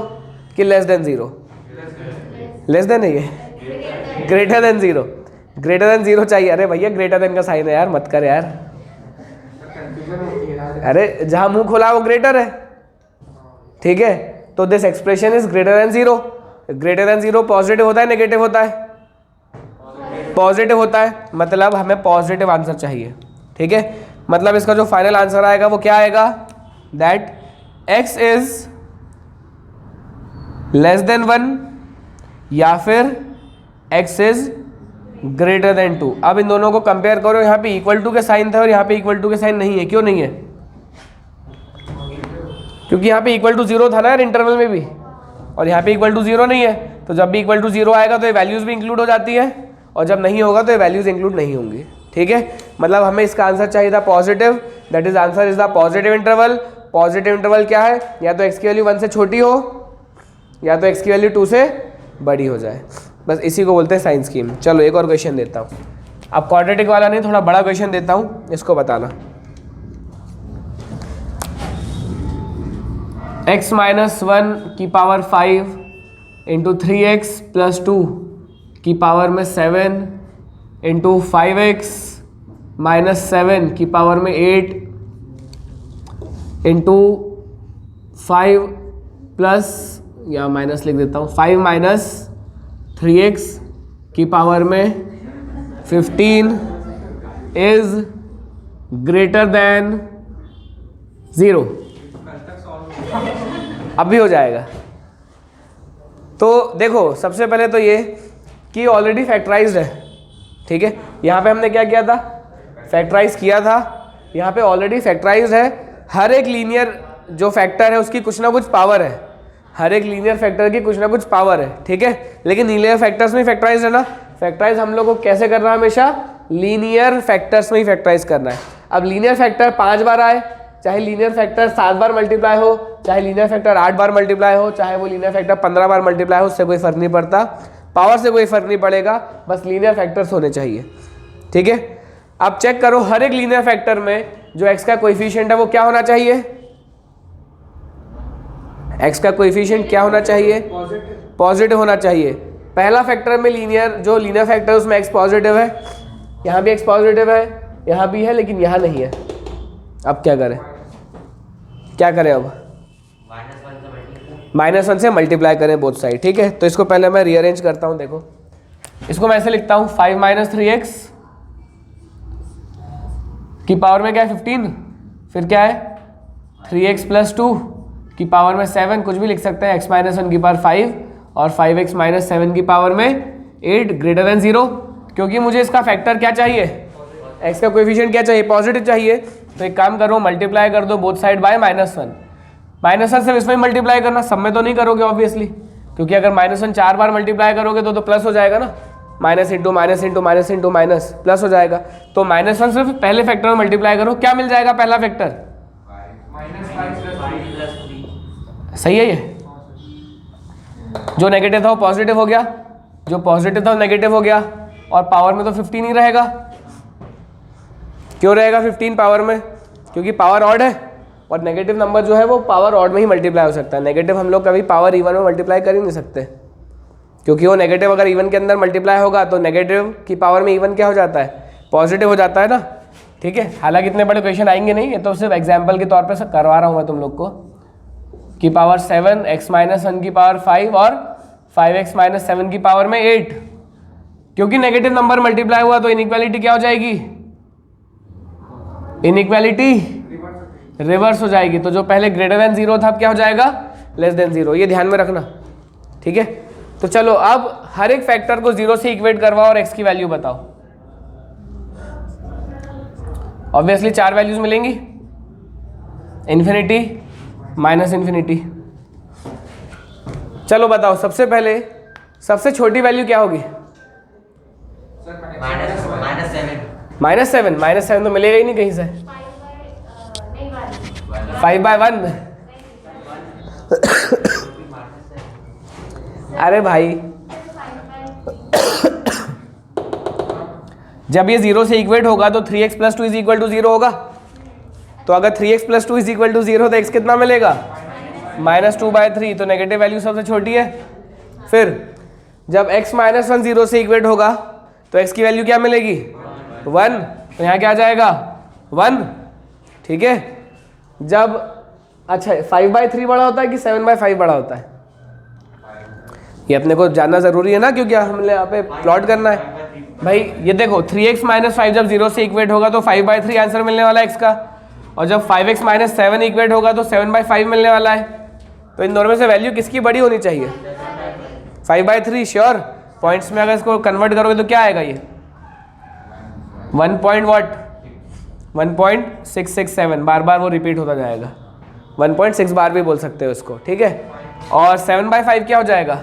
A: कि लेस देन 0, लेस देन है ये, ग्रेटर देन 0, ग्रेटर देन 0 चाहिए। अरे भैया ग्रेटर देन का साइन है यार, मत कर यार, अरे जहाँ मुंह खोला वो ग्रेटर है। ठीक है, तो this expression is greater then 0। Greater than 0 positive होता है नेगेटिव होता है, पॉजिटिव होता है, मतलब हमें पॉजिटिव आंसर चाहिए। ठीक है, मतलब इसका जो फाइनल आंसर आएगा वो क्या आएगा, that x is less then 1 या फिर x इज ग्रेटर देन 2। अब इन दोनों को कंपेयर करो, यहाँ पे इक्वल टू के साइन था और यहाँ पे इक्वल टू के साइन नहीं है। क्यों नहीं है, क्योंकि यहाँ पे इक्वल टू 0 था ना यार इंटरवल में भी, और यहाँ पे इक्वल टू 0 नहीं है। तो जब भी इक्वल टू 0 आएगा तो ये वैल्यूज भी इंक्लूड हो जाती है, और जब नहीं होगा तो ये वैल्यूज इंक्लूड नहीं होंगी। ठीक है, मतलब हमें इसका आंसर चाहिए था positive, that is answer is the positive interval. Positive interval क्या है, या तो x की वैल्यू 1 से छोटी हो या तो x की वैल्यू 2 से बड़ी हो जाए, बस इसी को बोलते हैं साइन स्कीम। चलो एक और क्वेश्चन देता हूँ, अब क्वाड्रेटिक वाला नहीं, थोड़ा बड़ा क्वेश्चन देता हूँ, इसको बताना। x माइनस 1 की पावर 5 इंटू 3x प्लस 2 की पावर में 7 इंटू 5x माइनस 7 की पावर में 8 इंटू 5 प्लस, या माइनस लिख देता हूँ, 5 माइनस 3x की पावर में 15 इज ग्रेटर देन 0। अब भी हो जाएगा। तो देखो सबसे पहले तो ये कि ऑलरेडी फैक्टराइज्ड है। ठीक है, यहाँ पे हमने क्या किया था, फैक्टराइज किया था, यहाँ पे ऑलरेडी फैक्टराइज्ड है। हर एक लीनियर जो फैक्टर है उसकी कुछ ना कुछ पावर है, हर एक लीनियर फैक्टर की कुछ ना कुछ पावर है। ठीक है, लेकिन लीनियर फैक्टर्स में फैक्टराइज है ना, फैक्टराइज हम लोग को कैसे करना है, हमेशा लीनियर फैक्टर्स में ही फैक्टराइज करना है। अब लीनियर फैक्टर 5 बार आए, चाहे लीनियर फैक्टर 7 बार मल्टीप्लाई हो, चाहे लीनियर फैक्टर 8 बार मल्टीप्लाई हो, चाहे वो लीनियर फैक्टर 15 बार मल्टीप्लाई हो, उससे कोई फर्क नहीं पड़ता, पावर से कोई फर्क नहीं पड़ेगा, बस लीनियर फैक्टर्स होने चाहिए। ठीक है, अब चेक करो हर एक लीनियर फैक्टर में जो x का कोएफिशिएंट है वो क्या होना चाहिए, x का कोएफिशिएंट क्या होना चाहिए, पॉजिटिव होना चाहिए। पहला फैक्टर में लीनियर, जो लीनियर फैक्टर उसमें x पॉजिटिव है, यहाँ भी x पॉजिटिव है, यहाँ भी है, लेकिन यहाँ नहीं है। अब क्या करें, क्या करें अब? -1 से मल्टीप्लाई करें बोथ साइड, ठीक है। तो इसको पहले मैं रीअरेंज करता हूँ। देखो इसको मैं ऐसे लिखता हूँ 5 - 3x की पावर में क्या है 15, फिर क्या है 3x + 2 की पावर में 7, कुछ भी लिख सकते हैं, x - 1 की पावर 5 और 5x - 7 की पावर में 8 > 0, क्योंकि मुझे इसका फैक्टर क्या चाहिए, x का कोएफिशिएंट क्या चाहिए, पॉजिटिव चाहिए। तो एक काम करो, मल्टीप्लाई कर दो बोथ साइड बाय -1। -1 सिर्फ इसमें मल्टीप्लाई करना, सब में तो नहीं करोगे ऑब्वियसली, क्योंकि अगर -1 4 बार मल्टीप्लाई करोगे तो प्लस हो जाएगा ना, minus into minus into minus into minus plus हो जाएगा। तो -1 सिर्फ पहले फैक्टर में मल्टीप्लाई करो, क्या मिल जाएगा पहला फैक्टर, सही है। ये जो नेगेटिव था वो पॉजिटिव हो गया, जो पॉजिटिव था वो नेगेटिव हो गया, और पावर में तो 15 ही रहेगा। क्यों रहेगा 15 पावर में, क्योंकि पावर ऑड है, और नेगेटिव नंबर जो है वो पावर ऑड में ही मल्टीप्लाई हो सकता है। नेगेटिव हम लोग कभी पावर इवन में मल्टीप्लाई कर ही नहीं सकते, क्योंकि वो नेगेटिव अगर इवन के अंदर मल्टीप्लाई होगा तो नेगेटिव की पावर में इवन क्या हो जाता है, पॉजिटिव हो जाता है ना, ठीक है। हालांकि इतने बड़े क्वेश्चन आएंगे नहीं, ये तो सिर्फ एग्जाम्पल के तौर पर करवा रहा हूँ मैं तुम लोग को, की पावर 7, x - 1 की पावर 5 और 5x - 7 की पावर में 8, क्योंकि नेगेटिव नंबर मल्टीप्लाई हुआ तो इनइक्वालिटी क्या हो जाएगी, इनइक्वालिटी रिवर्स हो जाएगी। तो जो पहले > 0 था अब क्या हो जाएगा, <0। ये ध्यान में रखना, ठीक है। तो चलो अब हर एक फैक्टर को 0 से इक्वेट करवाओ और x की वैल्यू बताओ। ऑब्वियसली 4 वैल्यूज मिलेंगी, इन्फिनिटी, -इन्फिनिटी। चलो बताओ, सबसे पहले सबसे छोटी वैल्यू क्या होगी, -7 तो मिलेगा ही नहीं कहीं से, 5/1। अरे भाई जब ये 0 से इक्वेट होगा तो 3x + 2 = 0 होगा। तो अगर 3x + 2 = 0 तो x कितना मिलेगा, -2/3, तो नेगेटिव वैल्यू सबसे छोटी है। फिर जब x - 1 0 से इक्वेट होगा तो x की वैल्यू क्या मिलेगी, 1, तो यहाँ क्या आ जाएगा 1, ठीक है। जब अच्छा 5/3 बड़ा होता है कि 7/5 बड़ा होता है, ये अपने को जानना ज़रूरी है ना, क्योंकि हमने यहाँ पे प्लॉट करना है। भाई ये देखो 3x - 5 जब 0 से इक्वेट होगा तो 5/3 आंसर मिलने वाला है x का, और जब 5x - 7 इक्वेट होगा तो 7/5 मिलने वाला है। तो इन दोनों में से वैल्यू किसकी बड़ी होनी चाहिए, 5/3 श्योर। पॉइंट्स में अगर इसको कन्वर्ट करोगे तो क्या आएगा, ये 1.667, बार बार वो रिपीट होता जाएगा, 1.6 बार भी बोल सकते हो इसको, ठीक है। और 7/5 क्या हो जाएगा,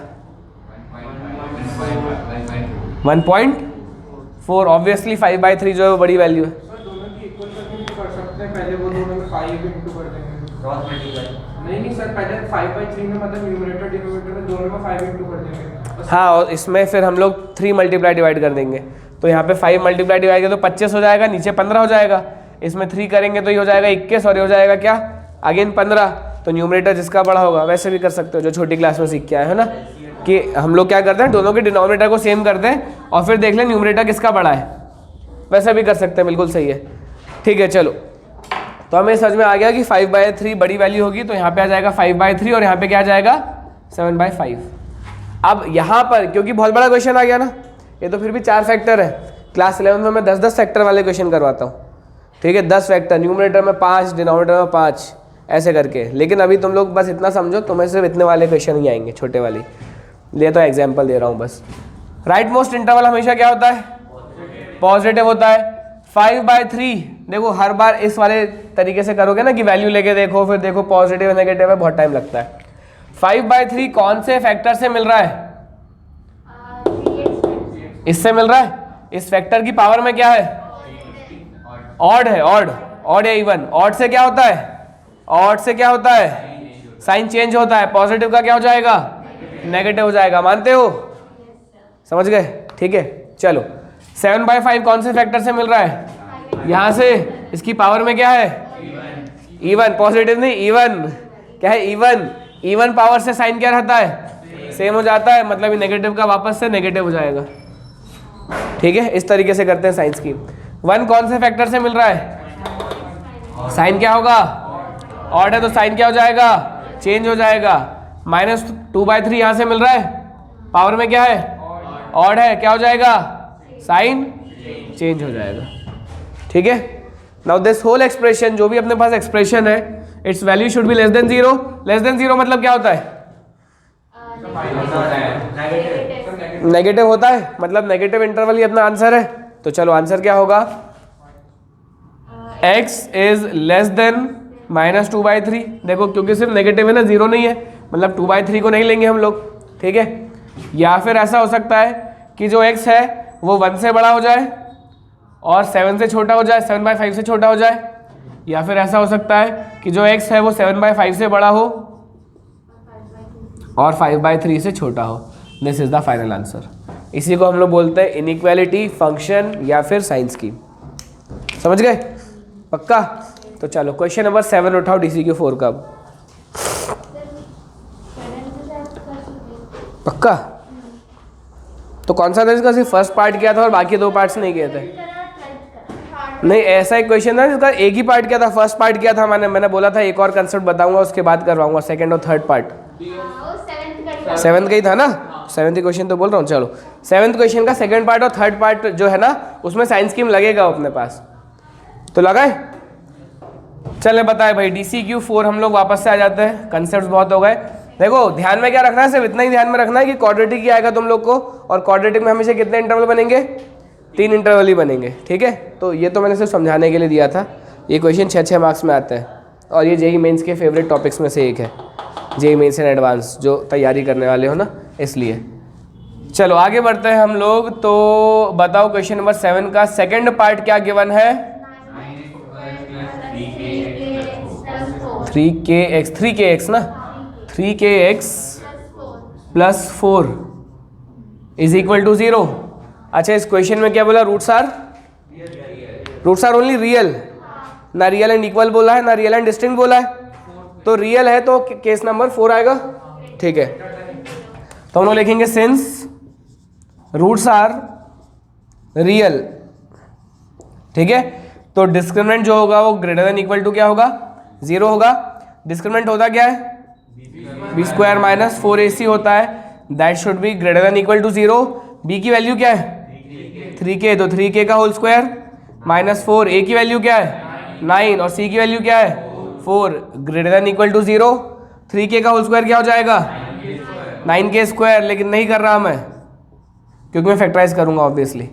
A: 1.4। ऑब्वियसली 5/3 जो है वो बड़ी वैल्यू है।
C: पहले वो दोनों में 5 इंटू कर देंगे, नहीं सर, पहले 5/3 में मतलब न्यूमरेटर डिनोमिनेटर में दोनों में 5 इंटू कर देंगे।
A: हाँ, और इसमें फिर हम लोग 3 मल्टीप्लाई डिवाइड कर देंगे, तो यहाँ पे 5 मल्टीप्लाई डिवाइड करें तो 25 हो जाएगा, नीचे 15 हो जाएगा। इसमें 3 करेंगे तो ये हो जाएगा 21, और ये हो जाएगा क्या अगेन 15। तो न्यूमरेटर जिसका बड़ा होगा, वैसे भी कर सकते हो जो छोटी क्लास में सीख के आए है ना, कि हम लोग क्या करते हैं, दोनों के डिनोमिनेटर को सेम करते हैं और फिर देख लें न्यूमरेटर किसका बड़ा है, वैसे भी कर सकते हैं, बिल्कुल सही है, ठीक है। चलो तो हमें समझ में आ गया कि 5/3 बड़ी वैल्यू होगी, तो यहाँ पे आ जाएगा 5/3 और यहाँ पे क्या आ जाएगा 7/5। अब यहाँ पर क्योंकि बहुत बड़ा क्वेश्चन आ गया ना, ये तो फिर भी 4 फैक्टर है, क्लास 11 में मैं 10-10 फैक्टर वाले क्वेश्चन करवाता हूँ, ठीक है। 10 फैक्टर, न्यूमरेटर में 5, डिनोमिनेटर में 5, ऐसे करके। लेकिन अभी तुम लोग बस इतना समझो, तुम्हें सिर्फ इतने वाले क्वेश्चन ही आएंगे, छोटे वाले। ये तो एग्जाम्पल दे रहा हूँ बस। राइट मोस्ट इंटरवल हमेशा क्या होता है, पॉजिटिव होता है। 5/3 देखो, हर बार इस वाले तरीके से करोगे ना कि वैल्यू लेके देखो, फिर देखो पॉजिटिव नेगेटिव है, बहुत टाइम लगता है। 5/3 कौन से फैक्टर से मिल रहा है, इससे मिल रहा है। इस फैक्टर की पावर में क्या है, ऑड है, ऑड या इवन। ऑड से क्या होता है, ऑड से क्या होता है, साइन चेंज होता है। पॉजिटिव का क्या हो जाएगा, नेगेटिव हो जाएगा। मानते हो, समझ गए, ठीक है। चलो 7/5 कौन से फैक्टर से मिल रहा है, यहाँ से। इसकी पावर में क्या है, इवन, पॉजिटिव नहीं, इवन। क्या है, इवन। इवन पावर से साइन क्या रहता है, सेम हो जाता है, मतलब ये नेगेटिव का वापस से नेगेटिव हो जाएगा। ठीक है, इस तरीके से करते हैं साइन स्कीम। 1 कौन से फैक्टर से मिल रहा है? साइन क्या होगा? ऑड है तो साइन क्या हो जाएगा? चेंज हो जाएगा। -2/3 यहाँ से मिल रहा है, पावर में क्या है? ऑड है, क्या हो जाएगा? साइन चेंज हो जाएगा। ठीक है, नाउ दिस होल एक्सप्रेशन, जो भी अपने पास एक्सप्रेशन है, it's value should be less than 0। Less than 0 मतलब क्या होता है? नेगेटिव होता है, मतलब नेगेटिव इंटरवल ही अपना आंसर है। तो चलो आंसर क्या होगा? x is less then -2/3। देखो क्योंकि सिर्फ नेगेटिव है ना, 0 नहीं है, मतलब 2/3 को नहीं लेंगे हम लोग। ठीक है, या फिर ऐसा हो सकता है कि जो x है वो 1 से बड़ा हो जाए और 7 से छोटा हो जाए, 7/5 से छोटा हो जाए, या फिर ऐसा हो सकता है कि जो x है वो 7/5 से बड़ा हो और 5/3 से छोटा हो। This is the final answer. इसी को हम लोग बोलते हैं इनइक्वालिटी फंक्शन या फिर साइन स्कीम। समझ गए? पक्का? तो चलो क्वेश्चन नंबर 7 उठाओ DCQ4 का। पक्का? तो कौन सा था इसका? सिर्फ फर्स्ट पार्ट किया था और बाकी 2 पार्ट्स नहीं किए थे? नहीं, ऐसा एक क्वेश्चन था जिसका एक ही पार्ट किया था, फर्स्ट पार्ट किया था मैंने बोला था एक और कंसेप्ट बताऊंगा, उसके बाद करवाऊंगा सेकंड और थर्ड पार्ट। 7th का ही था ना, 7th क्वेश्चन तो बोल रहा हूँ। चलो 7th क्वेश्चन का सेकंड पार्ट और थर्ड पार्ट जो है ना, उसमें साइन स्कीम लगेगा अपने पास। तो लगाए? चले बताए भाई, DCQ4 हम लोग वापस से आ जाते हैं, कंसेप्ट बहुत हो गए। देखो ध्यान में क्या रखना है, सिर्फ इतना ही ध्यान में रखना है कि क्वाड्रेटिक ही आएगा तुम लोग को, और क्वाड्रेटिक में हमेशा कितने इंटरवल बनेंगे? 3 इंटरवल ही बनेंगे। ठीक है, तो ये तो मैंने सिर्फ समझाने के लिए दिया था। ये क्वेश्चन 6 मार्क्स में आता है और ये JEE मेंस के फेवरेट टॉपिक्स में से एक है, JEE मेंस एंड एडवांस जो तैयारी करने वाले हो ना, इसलिए। चलो आगे बढ़ते हैं हम लोग। तो बताओ क्वेश्चन नंबर 7 का सेकंड पार्ट क्या गिवन है? 3kx ना, 3kx + 4 = 0। अच्छा, इस क्वेश्चन में क्या बोला? रूट्स आर ओनली रियल, ना रियल एंड इक्वल बोला है, ना रियल एंड डिस्टिंक्ट बोला है। तो रियल है तो केस नंबर 4 आएगा। ठीक है, तो हम लोग लिखेंगे सिंस रूट्स आर रियल। ठीक है, तो डिस्क्रिमिनेंट जो होगा वो > क्या होगा? 0 होगा। डिस्क्रिमिनेंट होता क्या है? b² - 4ac होता है, दैट शुड बी > 0। b की वैल्यू क्या है? 3k, तो 3k का होल स्क्वायर -4, a की वैल्यू क्या है? 9 और c की वैल्यू क्या है? 4 > 0। 3k का होल स्क्वायर क्या हो जाएगा? 9k², लेकिन नहीं कर रहा मैं क्योंकि मैं फैक्टराइज करूंगा ऑब्वियसली।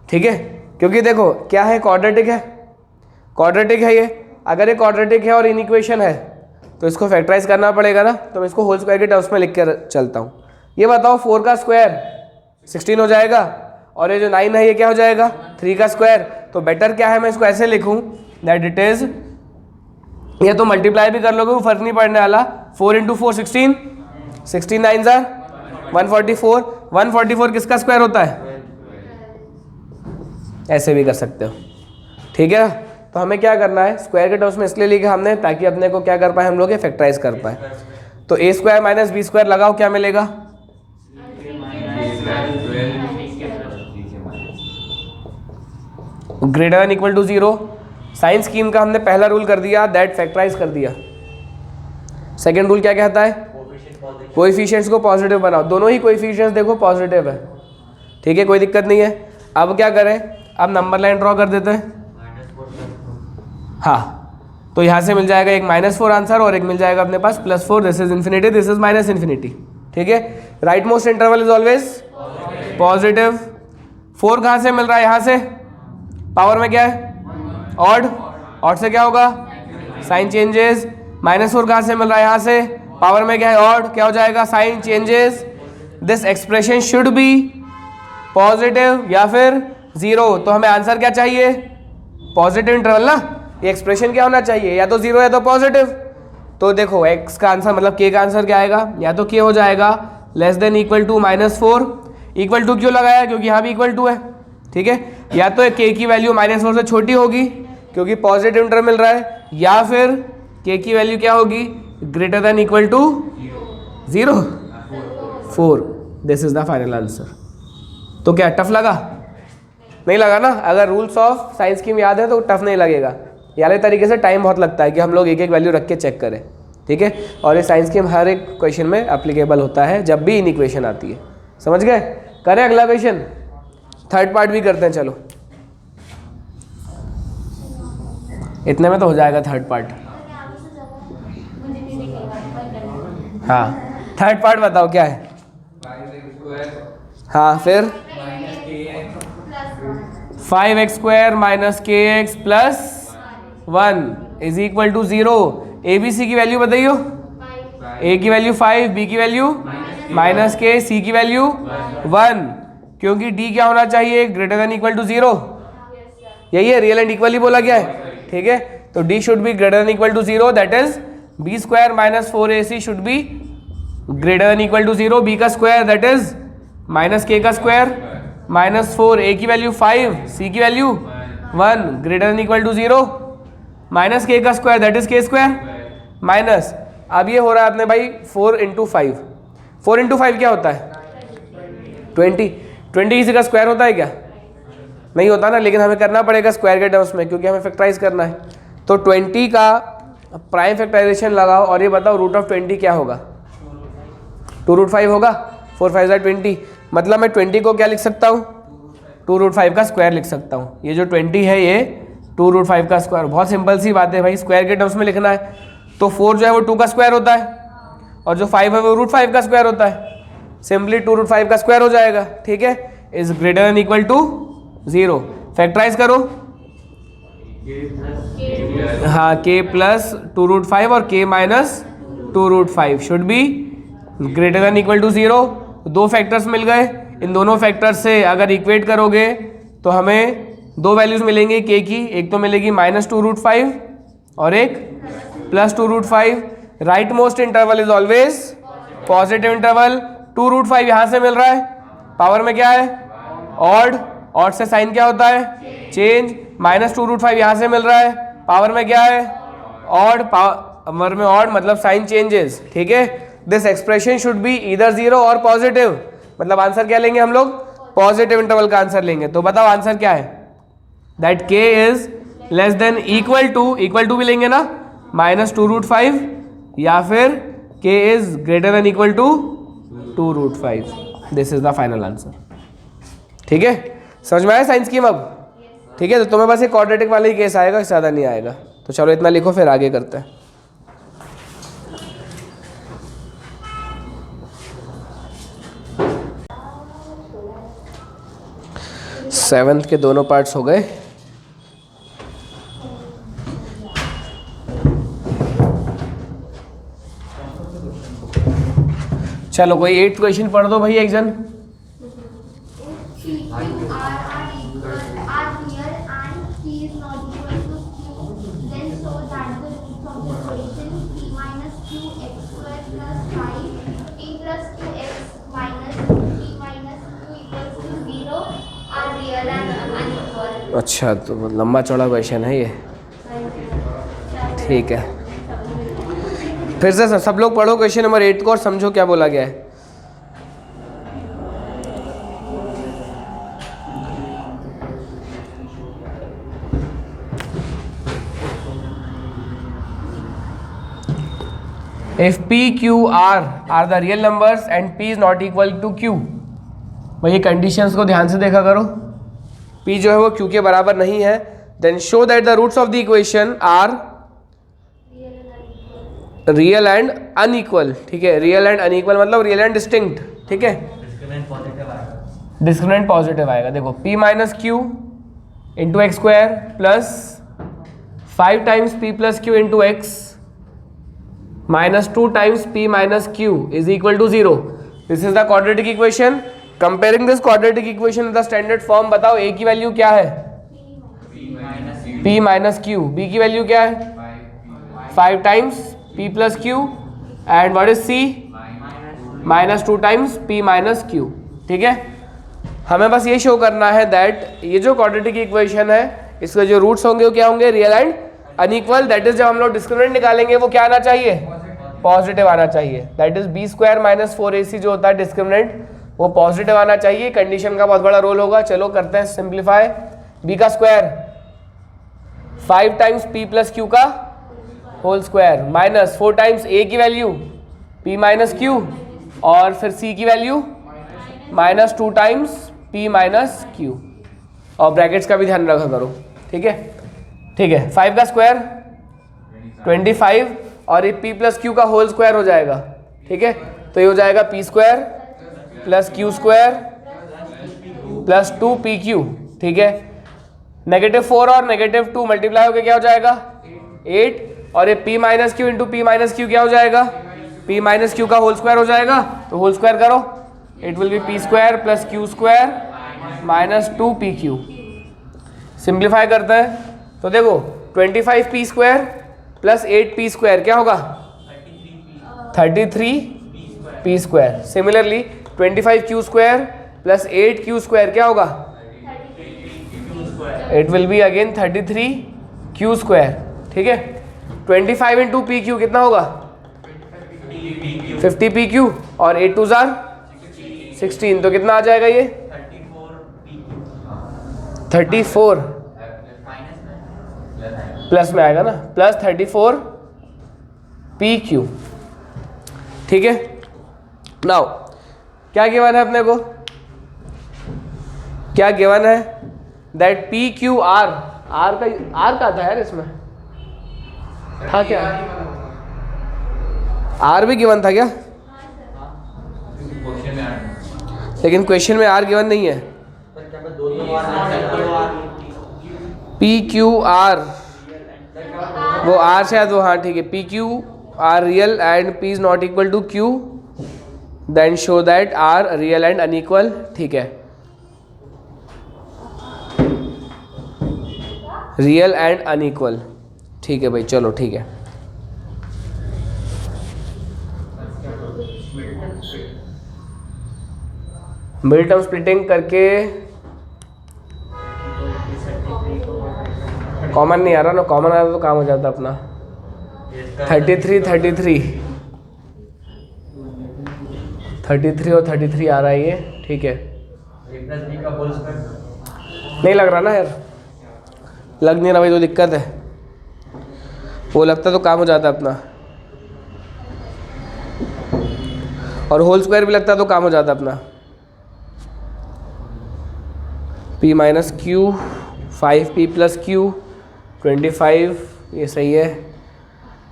A: ठीक है, क्योंकि देखो क्या है, क्वाड्रेटिक है, क्वाड्रेटिक है ये। अगर ये क्वाड्रेटिक है और इनइक्वेशन है तो इसको फैक्टराइज करना पड़ेगा ना, तो मैं इसको होल स्क्वायर के टर्म्स में लिख कर चलता हूँ। ये बताओ 4 का स्क्वायर 16 हो जाएगा, और ये जो 9 है ये क्या हो जाएगा? 3 का स्क्वायर। तो बेटर क्या है, मैं इसको ऐसे लिखूँ दैट इट इज, या तो मल्टीप्लाई भी कर लोगे वो फर्क नहीं पड़ने वाला। 4 × 4 16, 16 9 ज़ा 144। 144 किसका स्क्वायर होता है? ऐसे भी कर सकते हो। ठीक है, तो हमें क्या करना है, स्क्वायर के टर्म्स में इसलिए लिखा हमने ताकि अपने को क्या कर पाए, हम लोग ये फैक्टराइज कर पाए। तो a² - b² लगाओ, क्या मिलेगा? > 0। साइन स्कीम का हमने पहला रूल कर दिया, दैट फैक्टराइज कर दिया। सेकेंड रूल क्या कहता है? कोएफिशिएंट्स को पॉजिटिव बनाओ। दोनों ही कोएफिशिएंट्स देखो पॉजिटिव है। ठीक है, कोई दिक्कत नहीं है। अब क्या करें, अब नंबर लाइन ड्रॉ कर देते हैं। हाँ, तो यहाँ से मिल जाएगा एक -4 आंसर और एक मिल जाएगा अपने पास +4। This is infinity, this is -infinity. ठीक है, right most interval is always positive. 4 कहाँ से मिल रहा है? यहाँ से। पावर में क्या है? ऑड। ऑड से क्या होगा? Sign changes. -4 कहाँ से मिल रहा है? यहाँ से। पावर में क्या है? ऑड। क्या हो जाएगा? Sign changes. This expression should be positive या फिर 0। तो हमें आंसर क्या चाहिए? पॉजिटिव इंटरवल ना। ये एक्सप्रेशन क्या होना चाहिए? या तो 0 या तो पॉजिटिव। तो देखो x का आंसर मतलब k का आंसर क्या आएगा? या तो k हो जाएगा less than equal to -4। Equal to क्यों लगाया? क्योंकि यहाँ भी इक्वल टू है। ठीक है, या तो k की वैल्यू -4 से छोटी होगी क्योंकि पॉजिटिव इंटरवल मिल रहा है, या फिर k की वैल्यू क्या होगी? > 0। 4. This is the final answer. तो क्या टफ लगा? नहीं लगा ना? अगर रूल्स ऑफ साइंस स्कीम याद है तो टफ नहीं लगेगा. ये वाले तरीके से टाइम बहुत लगता है कि हम लोग एक एक वैल्यू रख के चेक करें. ठीक है, और ये साइंस स्कीम हर एक क्वेश्चन में एप्लीकेबल होता है जब भी इन इक्वेशन आती है. समझ गए? करें अगला क्वेश्चन. थर्ड पार्ट भी करते हैं. चलो, इतने में तो हो जाएगा थर्ड पार्ट. हाँ, थर्ड पार्ट बताओ क्या है. हाँ, फिर 5x² minus kx plus 1 is equal to 0. A B C की वैल्यू बताइयो. ए की वैल्यू 5, बी की वैल्यू माइनस के, सी की वैल्यू 1, क्योंकि डी क्या होना चाहिए? Greater than equal to 0. यही है, रियल एंड इक्वल ही बोला गया है. ठीक है, तो d should be greater than equal to 0. That is b² minus 4ac should be greater than equal to 0. B का स्क्वायर दैट इज माइनस के का स्क्वायर माइनस 4. ए की वैल्यू 5, सी की value 1, greater than equal to 0. Minus के का square that is K square minus. अब ये हो रहा है अपने भाई 4 इंटू 5. 4 इंटू 5 क्या होता है? 20. 20 किसी का स्क्वायर होता है क्या? नहीं होता ना, लेकिन हमें करना पड़ेगा स्क्वायर के टर्म्स में क्योंकि हमें फैक्टराइज करना है. तो 20 का प्राइम फैक्टराइजेशन लगाओ और ये बताओ रूट ऑफ 20 क्या होगा? 2√5 होगा. 4 5 20. मतलब मैं 20 को क्या लिख सकता हूँ? 2√5 का स्क्वायर लिख सकता हूँ. ये जो 20 है ये 2√5 का स्क्वायर. बहुत सिंपल सी बात है भाई, स्क्वायर के टर्म्स में लिखना है. तो 4 जो है वो 2 का स्क्वायर होता है और जो 5 है वो √5 का स्क्वायर होता है. सिंपली 2√5 का स्क्वायर हो जाएगा. ठीक है, is greater than equal to 0. Factorise करो. हाँ, k प्लस 2√5 और k minus 2√5 should be greater than equal to 0. दो फैक्टर्स मिल गए. इन दोनों फैक्टर्स से अगर इक्वेट करोगे तो हमें दो वैल्यूज मिलेंगी k की. एक तो मिलेगी माइनस 2√5 और एक plus 2√5. Right most interval is always positive interval. 2√5 यहाँ से मिल रहा है, पावर में क्या है? ऑड. ऑड से साइन क्या होता है? चेंज. माइनस 2√5 यहाँ से मिल रहा है, पावर में क्या है? ऑड. पावर में ऑड मतलब साइन चेंजेस. ठीक है, this expression should be either 0 और पॉजिटिव. मतलब आंसर क्या लेंगे हम लोग? पॉजिटिव इंटरवल का आंसर लेंगे. तो बताओ आंसर क्या है? That k is less than equal to भी लेंगे ना, माइनस 2√5 या फिर k is greater than equal to 2√5. This is the final answer. ठीक है, समझ में आया साइंस स्कीम अब? ठीक है, तो तुम्हें बस एक क्वाड्रेटिक वाला ही केस आएगा, ज़्यादा नहीं आएगा. तो चलो इतना लिखो फिर आगे करते हैं. सेवन्थ के दोनों पार्ट्स हो गए. चलो कोई 8th क्वेश्चन पढ़ दो भाई एक जन. अच्छा, तो लंबा चौड़ा क्वेश्चन है ये. ठीक है, फिर से सब लोग पढ़ो क्वेश्चन नंबर 8 को और समझो क्या बोला गया है. If P, Q, R are the real numbers and P is not equal to Q. भाई कंडीशंस को ध्यान से देखा करो. P जो है वो Q के बराबर नहीं है. Then show that the roots of the equation are real and unequal. ठीक है, रियल एंड अनइक्वल मतलब रियल एंड डिस्टिंक्ट. ठीक है, डिस्क्रिमिनेंट पॉजिटिव आएगा. देखो P minus q into x square plus 5 times P plus q into x minus 2 times P minus q is equal to 0. This is the quadratic equation. Comparing this quadratic equation with the standard form. बताओ A की वैल्यू क्या है? P minus q. B की वैल्यू क्या है? 5 times P plus Q and what is C? Minus 2 times P minus Q. ठीक है, हमें बस ये शो करना है दैट ये जो क्वाड्रेटिक इक्वेशन है इसके जो रूट्स होंगे वो क्या होंगे? Real and unequal. That is जब हम लोग डिस्क्रिमिनेंट निकालेंगे वो क्या आना चाहिए? पॉजिटिव आना चाहिए, that is b square minus 4ac जो होता है डिस्क्रिमिनेंट वो पॉजिटिव आना चाहिए, कंडीशन का बहुत बड़ा रोल होगा। चलो करते हैं सिंप्लीफाई, बी का square 5 times P plus Q का होल स्क्वायर माइनस 4 टाइम्स ए की वैल्यू पी माइनस क्यू और फिर सी की value minus 2 times P minus Q, और ब्रैकेट्स का भी ध्यान रखा करो, ठीक है। ठीक है, 5 का स्क्वायर 25 और ये p प्लस क्यू का होल स्क्वायर हो जाएगा, ठीक है। तो ये हो जाएगा p square plus Q square plus 2pq, ठीक है। -4 और -2 मल्टीप्लाई होकर क्या हो जाएगा 8, और ये p minus q into P minus Q क्या हो जाएगा p माइनस क्यू का होल स्क्वायर हो जाएगा, तो होल स्क्वायर करो, it will B p square plus Q square minus 2pq। Simplify करते हैं तो देखो 25p square plus 8p square क्या होगा 33p square. Similarly 25q square plus 8q square क्या होगा, it will be again 33q square, ठीक है। 25 इंटू पी क्यू कितना होगा 50pq और 8 2 16, तो कितना आ जाएगा ये 34 प्लस में आएगा ना, प्लस 34pq, ठीक है। नाउ क्या गिवन है अपने को, क्या गिवन है दैट PQR, आर का था यार, इसमें था क्या, आर भी गिवन था क्या, लेकिन क्वेश्चन में आर गिवन नहीं है। PQR वो आर शायद वो, हाँ ठीक है, PQR real and P is not equal to Q, then show that R real and unequal, ठीक है। रियल एंड अनइक्वल, ठीक है भाई, चलो ठीक है। मिड टर्म स्प्लिटिंग करके कॉमन नहीं आ रहा ना, कॉमन आ रहा तो काम हो जाता अपना। 33 और 33 आ रहा है ये, ठीक है। नहीं लग रहा ना यार, लग नहीं रहा भाई, तो दिक्कत है, वो लगता तो काम हो जाता अपना, और होल स्क्वायर भी लगता तो काम हो जाता अपना। p minus Q 5p plus Q 25, ये सही है,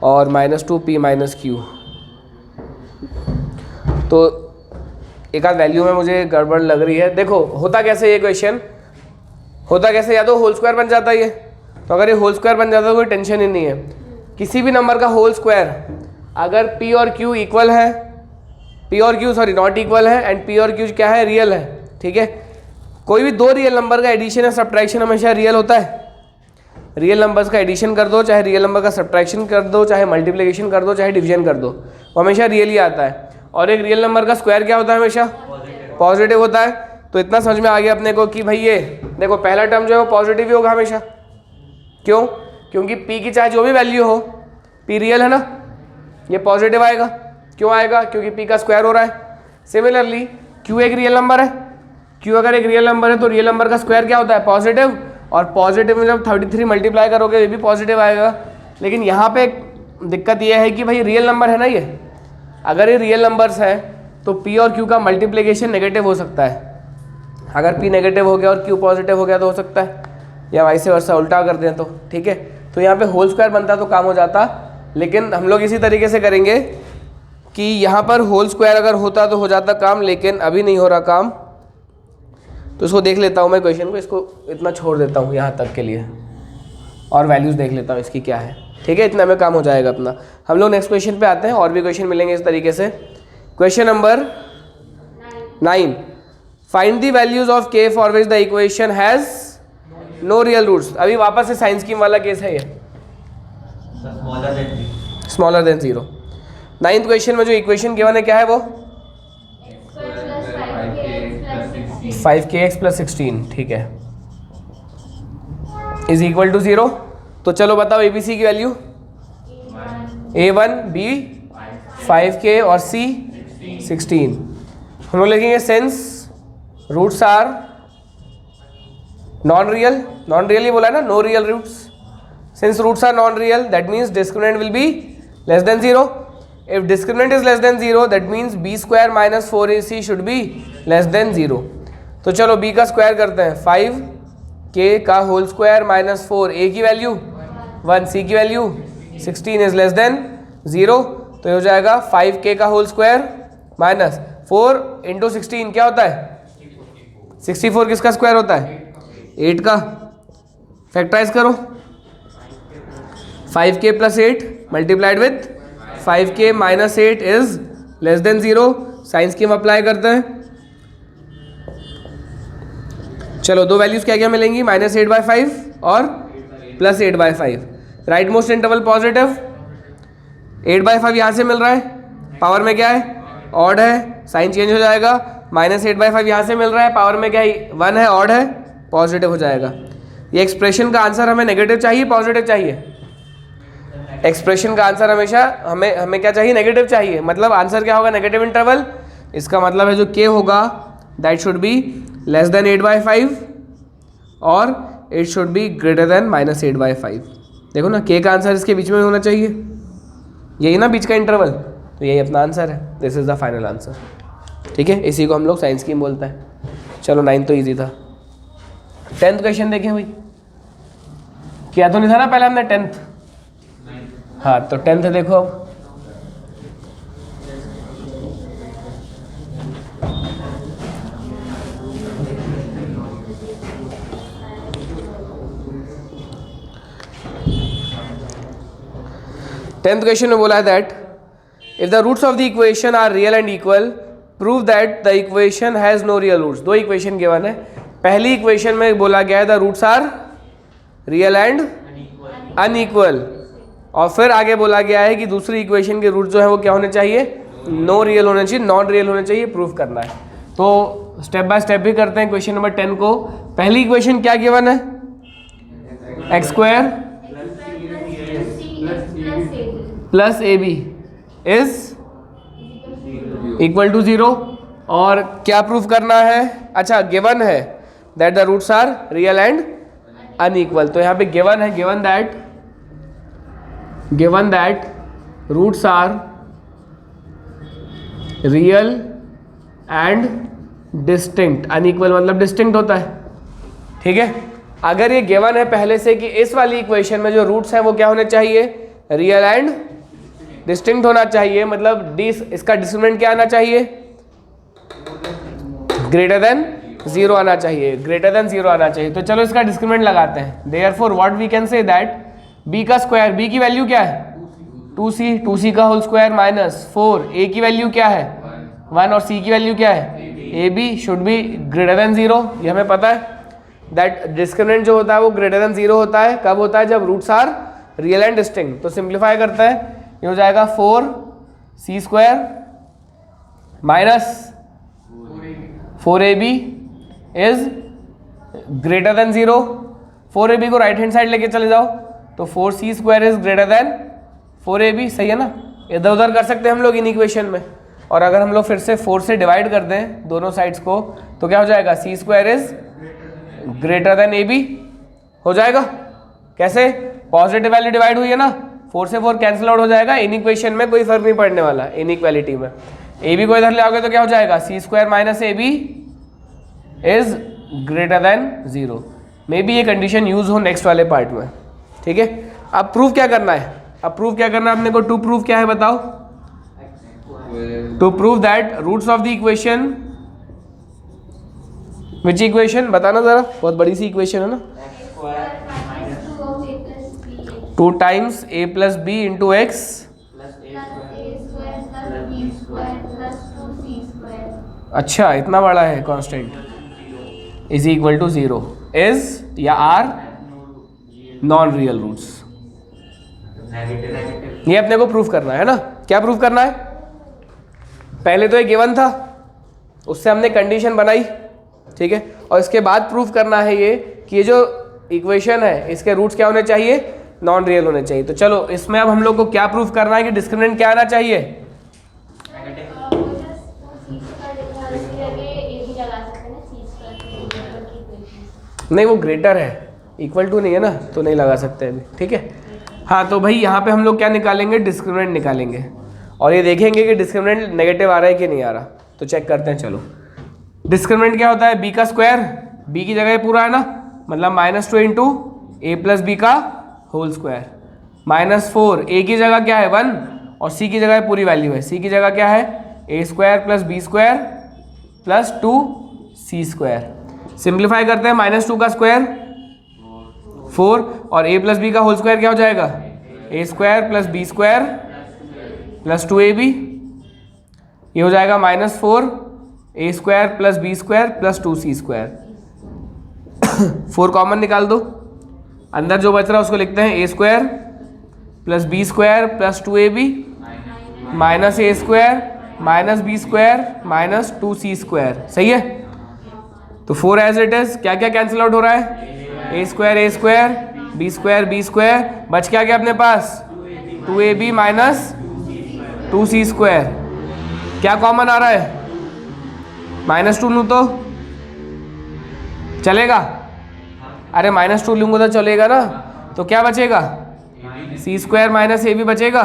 A: और -2p माइनस क्यू। तो एक आध वैल्यू में मुझे गड़बड़ लग रही है। देखो होता कैसे ये क्वेश्चन, होता कैसे, या तो होल स्क्वायर बन जाता है ये, तो अगर ये होल स्क्वायर बन जाता है तो कोई टेंशन ही नहीं है। किसी भी नंबर का होल स्क्वायर अगर p और q इक्वल है, p और q सॉरी नॉट इक्वल है, एंड p और q क्या है रियल है, ठीक है। कोई भी दो रियल नंबर का एडिशन या सब्ट्रैक्शन हमेशा रियल होता है। रियल नंबर्स का एडिशन कर दो, चाहे रियल नंबर का सब्ट्रैक्शन कर दो, चाहे मल्टीप्लिकेशन कर दो, चाहे डिवीजन कर दो, वो हमेशा रियल ही आता है। और एक रियल नंबर का स्क्वायर क्या होता है, हमेशा पॉजिटिव होता है। तो इतना समझ में आ गया अपने को कि भाई ये देखो पहला टर्म जो है वो पॉजिटिव ही होगा हमेशा। क्यों? क्योंकि p की चाहे जो भी वैल्यू हो, p रियल है ना, ये पॉजिटिव आएगा। क्यों आएगा? क्योंकि p का स्क्वायर हो रहा है। सिमिलरली q एक रियल नंबर है, q अगर एक रियल नंबर है तो रियल नंबर का स्क्वायर क्या होता है, पॉजिटिव। और पॉजिटिव में जब 33 मल्टीप्लाई करोगे ये भी पॉजिटिव आएगा। लेकिन यहाँ पे एक दिक्कत ये है कि भाई रियल नंबर है ना ये, अगर ये रियल नंबर्स हैं तो p और q का मल्टीप्लिकेशन नेगेटिव हो सकता है। अगर p नेगेटिव हो गया और q पॉजिटिव हो गया तो हो सकता है, या वाइस वर्सा उल्टा कर दें तो, ठीक है। तो यहाँ पे होल स्क्वायर बनता तो काम हो जाता, लेकिन हम लोग इसी तरीके से करेंगे कि यहाँ पर होल स्क्वायर अगर होता तो हो जाता काम, लेकिन अभी नहीं हो रहा काम। तो इसको देख लेता हूँ मैं क्वेश्चन को, इसको इतना छोड़ देता हूँ यहाँ तक के लिए, और वैल्यूज़ देख लेता हूँ इसकी क्या है, ठीक है। इतना में काम हो जाएगा अपना। हम लोग नेक्स्ट क्वेश्चन पे आते हैं, और भी क्वेश्चन मिलेंगे इस तरीके से। Question number 9, find the values of k for which the equation has no real roots. अभी वापस से साइंस स्कीम वाला केस है ये, स्मॉलर देन 0। 9th क्वेश्चन में जो इक्वेशन गिवन है क्या है वो 5kx प्लस 16, ठीक है, इज इक्वल टू 0। तो चलो बताओ ABC की वैल्यू A1 B 5k और c 16। हम लोग लिखेंगे since roots are non real, non real ही बोला ना, no real roots. Since roots are non real that means discriminant will be less than 0। If discriminant is less than 0 that means b square minus 4ac should be less than 0। तो चलो b का square करते हैं, 5k का whole square minus 4a की value 1, c की value 16 is less than 0। तो ये हो जाएगा 5k का होल स्क्वायर माइनस 4 इंटू 16 क्या होता है 64। किसका स्क्वायर होता है 8 का। फैक्टराइज करो, 5k plus 8 multiplied with 5k minus 8 is less than 0। Sign scheme apply करते हैं। चलो दो वैल्यूज क्या क्या मिलेंगी, -8/5 और +8/5। राइट मोस्ट इंटरवल पॉजिटिव, 8/5 यहाँ से मिल रहा है, पावर में क्या है ऑड है, साइन चेंज हो जाएगा। -8/5 यहाँ से मिल रहा है, पावर में क्या है 1 है, ऑड है, पॉजिटिव हो जाएगा। ये एक्सप्रेशन का आंसर हमें नेगेटिव चाहिए पॉजिटिव चाहिए? एक्सप्रेशन का आंसर हमेशा हमें क्या चाहिए, नेगेटिव चाहिए। मतलब आंसर क्या होगा, नेगेटिव इंटरवल। इसका मतलब है जो k होगा that should be less then 8/5 और it should be greater then -8/5। देखो ना k का आंसर इसके बीच में होना चाहिए, यही ना बीच का इंटरवल, तो यही अपना आंसर है। This is the final answer. ठीक है, इसी को हम लोग साइंस स्कीम बोलते हैं। चलो 9 तो ईजी था। 10th क्वेश्चन देखें भाई, किया तो नहीं था ना पहले हमने 10th। हाँ तो 10th देखो अब। टेंथ क्वेश्चन में बोला है that if the roots of the equation are real and equal prove that the equation has no real roots. दो इक्वेशन गिवन है। पहली इक्वेशन में बोला गया है the roots are real and unequal, और फिर आगे बोला गया है कि दूसरी इक्वेशन के रूट जो है वो क्या होने चाहिए, नो रियल होने चाहिए, नॉन रियल होने चाहिए, प्रूव करना है। तो स्टेप बाय स्टेप भी करते हैं क्वेश्चन नंबर 10 को। पहली इक्वेशन क्या गिवन है, x² plus ab is equal to 0। और क्या प्रूफ करना है, अच्छा गिवन है that the roots are real and unequal. तो यहाँ पे गिवन है, given that roots are real and distinct. Unequal मतलब डिस्टिंक्ट होता है। ठीक है, अगर ये गिवन है पहले से कि इस वाली इक्वेशन में जो रूट्स हैं वो क्या होने चाहिए, रियल एंड डिस्टिंक्ट होना चाहिए, मतलब इसका डिस्क्रिमिनेंट क्या आना चाहिए, ग्रेटर देन 0 आना चाहिए, ग्रेटर देन 0 आना चाहिए। तो चलो इसका डिस्क्रिमिनेंट लगाते हैं। Therefore what we can say that b का स्क्वायर, b की वैल्यू क्या है 2c, 2c का होल स्क्वायर माइनस 4, a की वैल्यू क्या है 1 और c की वैल्यू क्या है ab should be greater then 0। ये हमें पता है दैट डिस्क्रिमिनेंट जो होता है वो ग्रेटर देन 0 होता है। कब होता है, जब roots are real and distinct. तो सिंप्लीफाई करते हैं, ये हो जाएगा 4c² minus 4ab is greater then 0। 4ab को राइट हैंड साइड लेके चले जाओ तो 4c² is greater then 4ab। सही है ना, इधर उधर कर सकते हैं हम लोग इन इक्वेशन में। और अगर हम लोग फिर से 4 से डिवाइड कर दें दोनों साइड्स को तो क्या हो जाएगा, c² is greater then ab हो जाएगा। कैसे, पॉजिटिव वैल्यू डिवाइड हुई है ना, 4 से 4 कैंसिल आउट हो जाएगा। इन इक्वेशन में कोई फर्क नहीं पड़ने वाला, इनइक्वालिटी में। ab को इधर ले आओगे तो क्या हो जाएगा, c² minus ab is greater then 0। May be ये कंडीशन यूज हो नेक्स्ट वाले पार्ट में। ठीक है, अब प्रूफ क्या करना है, अब प्रूफ क्या करना है अपने को, टू प्रूफ क्या है बताओ, to prove that roots of the equation, which equation बताना जरा, बहुत बड़ी सी इक्वेशन है ना, 2 times a plus b into x अच्छा इतना बड़ा है constant, is equal to 0 is या आर नॉन रियल रूट्स। ये अपने को प्रूफ करना है ना। क्या प्रूफ करना है, पहले तो ये गिवन था, उससे हमने कंडीशन बनाई। ठीक है, और इसके बाद प्रूफ करना है ये कि ये जो इक्वेशन है इसके रूट्स क्या होने चाहिए, नॉन रियल होने चाहिए। तो चलो इसमें अब हम लोग को क्या प्रूफ करना है कि डिस्क्रिमिनेंट क्या आना चाहिए,
D: लगा सकते हैं ना सी स्क्वायर की इक्वेशन।
A: नहीं, वो ग्रेटर है, इक्वल टू नहीं है ना, तो नहीं लगा सकते अभी, ठीक है। हाँ, तो भाई यहाँ पे हम लोग क्या निकालेंगे, डिस्क्रिमिनेंट निकालेंगे, और ये देखेंगे कि डिस्क्रिमिनेंट नेगेटिव आ रहा है कि नहीं आ रहा। तो चेक करते हैं, चलो। डिस्क्रिमिनेंट क्या होता है, बी का स्क्वायर, बी की जगह पूरा है ना, मतलब -2 इंटू ए प्लस बी का होल स्क्वायर, -4, ए की जगह क्या है 1 और सी की जगह पूरी वैल्यू है, सी की जगह क्या है A square plus B square plus 2c square. Simplify करते हैं, -2 का स्क्वायर 4 और a प्लस बी का होल स्क्वायर क्या हो जाएगा, A square plus B square plus 2ab, ये हो जाएगा -4 A square plus B square plus 2c square. 4 common निकाल दो, अंदर जो बच रहा है उसको लिखते हैं A square plus B square plus 2ab minus A square minus B square minus 2c square. सही है, तो 4 एज इट इज, क्या क्या कैंसिल आउट हो रहा है, ए स्क्वायर बी स्क्वायर, बच क्या गया अपने पास 2ab माइनस 2c स्क्वायर। क्या कॉमन आ रहा है, -2 लूँ तो चलेगा, अरे -2 लूँगा तो चलेगा ना, तो क्या बचेगा c स्क्वायर माइनस ए बी बचेगा,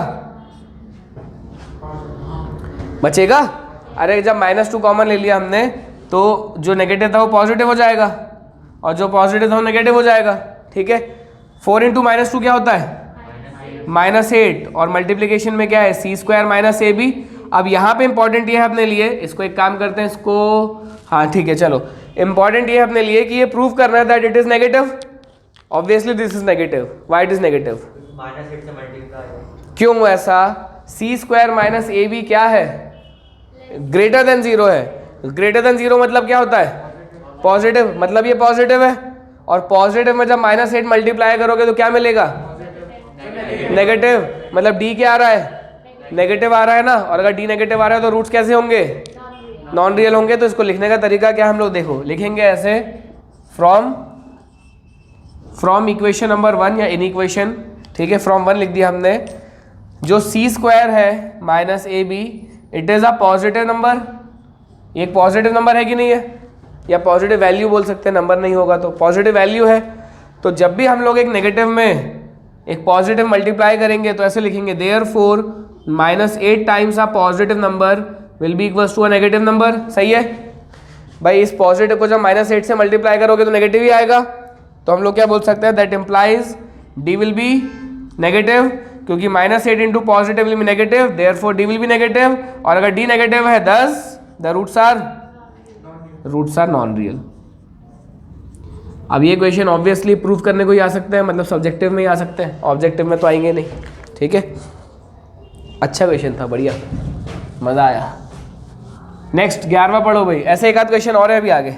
A: अरे जब -2 कॉमन ले लिया हमने तो जो नेगेटिव था वो पॉजिटिव हो जाएगा और जो पॉजिटिव था वो नेगेटिव हो जाएगा, ठीक है। 4 इंटू -2 क्या होता है -8 और मल्टीप्लीकेशन में क्या है c स्क्वायर माइनस ए बी। अब यहाँ पे इंपॉर्टेंट ये है अपने लिए, इसको एक काम करते हैं, इसको हाँ ठीक है चलो, इंपॉर्टेंट ये है अपने लिए कि ये प्रूव करना है that it is negative. Obviously this is negative, why it is negative,
B: -8 से मल्टीप्लाई,
A: क्यों ऐसा, c स्क्वायर माइनस ए बी क्या है, ग्रेटर देन 0 है, ग्रेटर देन 0 मतलब क्या होता है पॉजिटिव, मतलब ये पॉजिटिव है, और पॉजिटिव में जब -8 मल्टीप्लाई करोगे तो क्या मिलेगा नेगेटिव, मतलब d क्या आ रहा है नेगेटिव आ रहा है ना, और अगर d नेगेटिव आ रहा है तो रूट्स कैसे होंगे नॉन रियल होंगे। तो इसको लिखने का तरीका क्या हम लोग देखो लिखेंगे ऐसे, फ्रॉम इक्वेशन नंबर 1 या इन इक्वेशन, ठीक है, फ्रॉम 1 लिख दिया हमने, जो c स्क्वायर है minus A B it is a positive number, ये एक पॉजिटिव नंबर है कि नहीं है, या पॉजिटिव वैल्यू बोल सकते हैं, नंबर नहीं होगा तो पॉजिटिव वैल्यू है। तो जब भी हम लोग एक नेगेटिव में एक पॉजिटिव मल्टीप्लाई करेंगे तो ऐसे लिखेंगे, therefore -8 times a positive number will be equals to a negative number. सही है भाई, इस पॉजिटिव को जब -8 से मल्टीप्लाई करोगे तो नेगेटिव ही आएगा, तो हम लोग क्या बोल सकते हैं, that implies d will be negative, क्योंकि -8 into positive will be negative, therefore d will be negative, और अगर d नेगेटिव है thus the roots are non real. अब ये क्वेश्चन ऑब्वियसली प्रूव करने को ही आ सकते हैं, मतलब सब्जेक्टिव में ही आ सकते हैं, ऑब्जेक्टिव में तो आएंगे नहीं, ठीक है। अच्छा क्वेश्चन था, बढ़िया, मज़ा आया। नेक्स्ट 11वां पढ़ो भाई, ऐसे एक आध क्वेश्चन और है अभी आगे,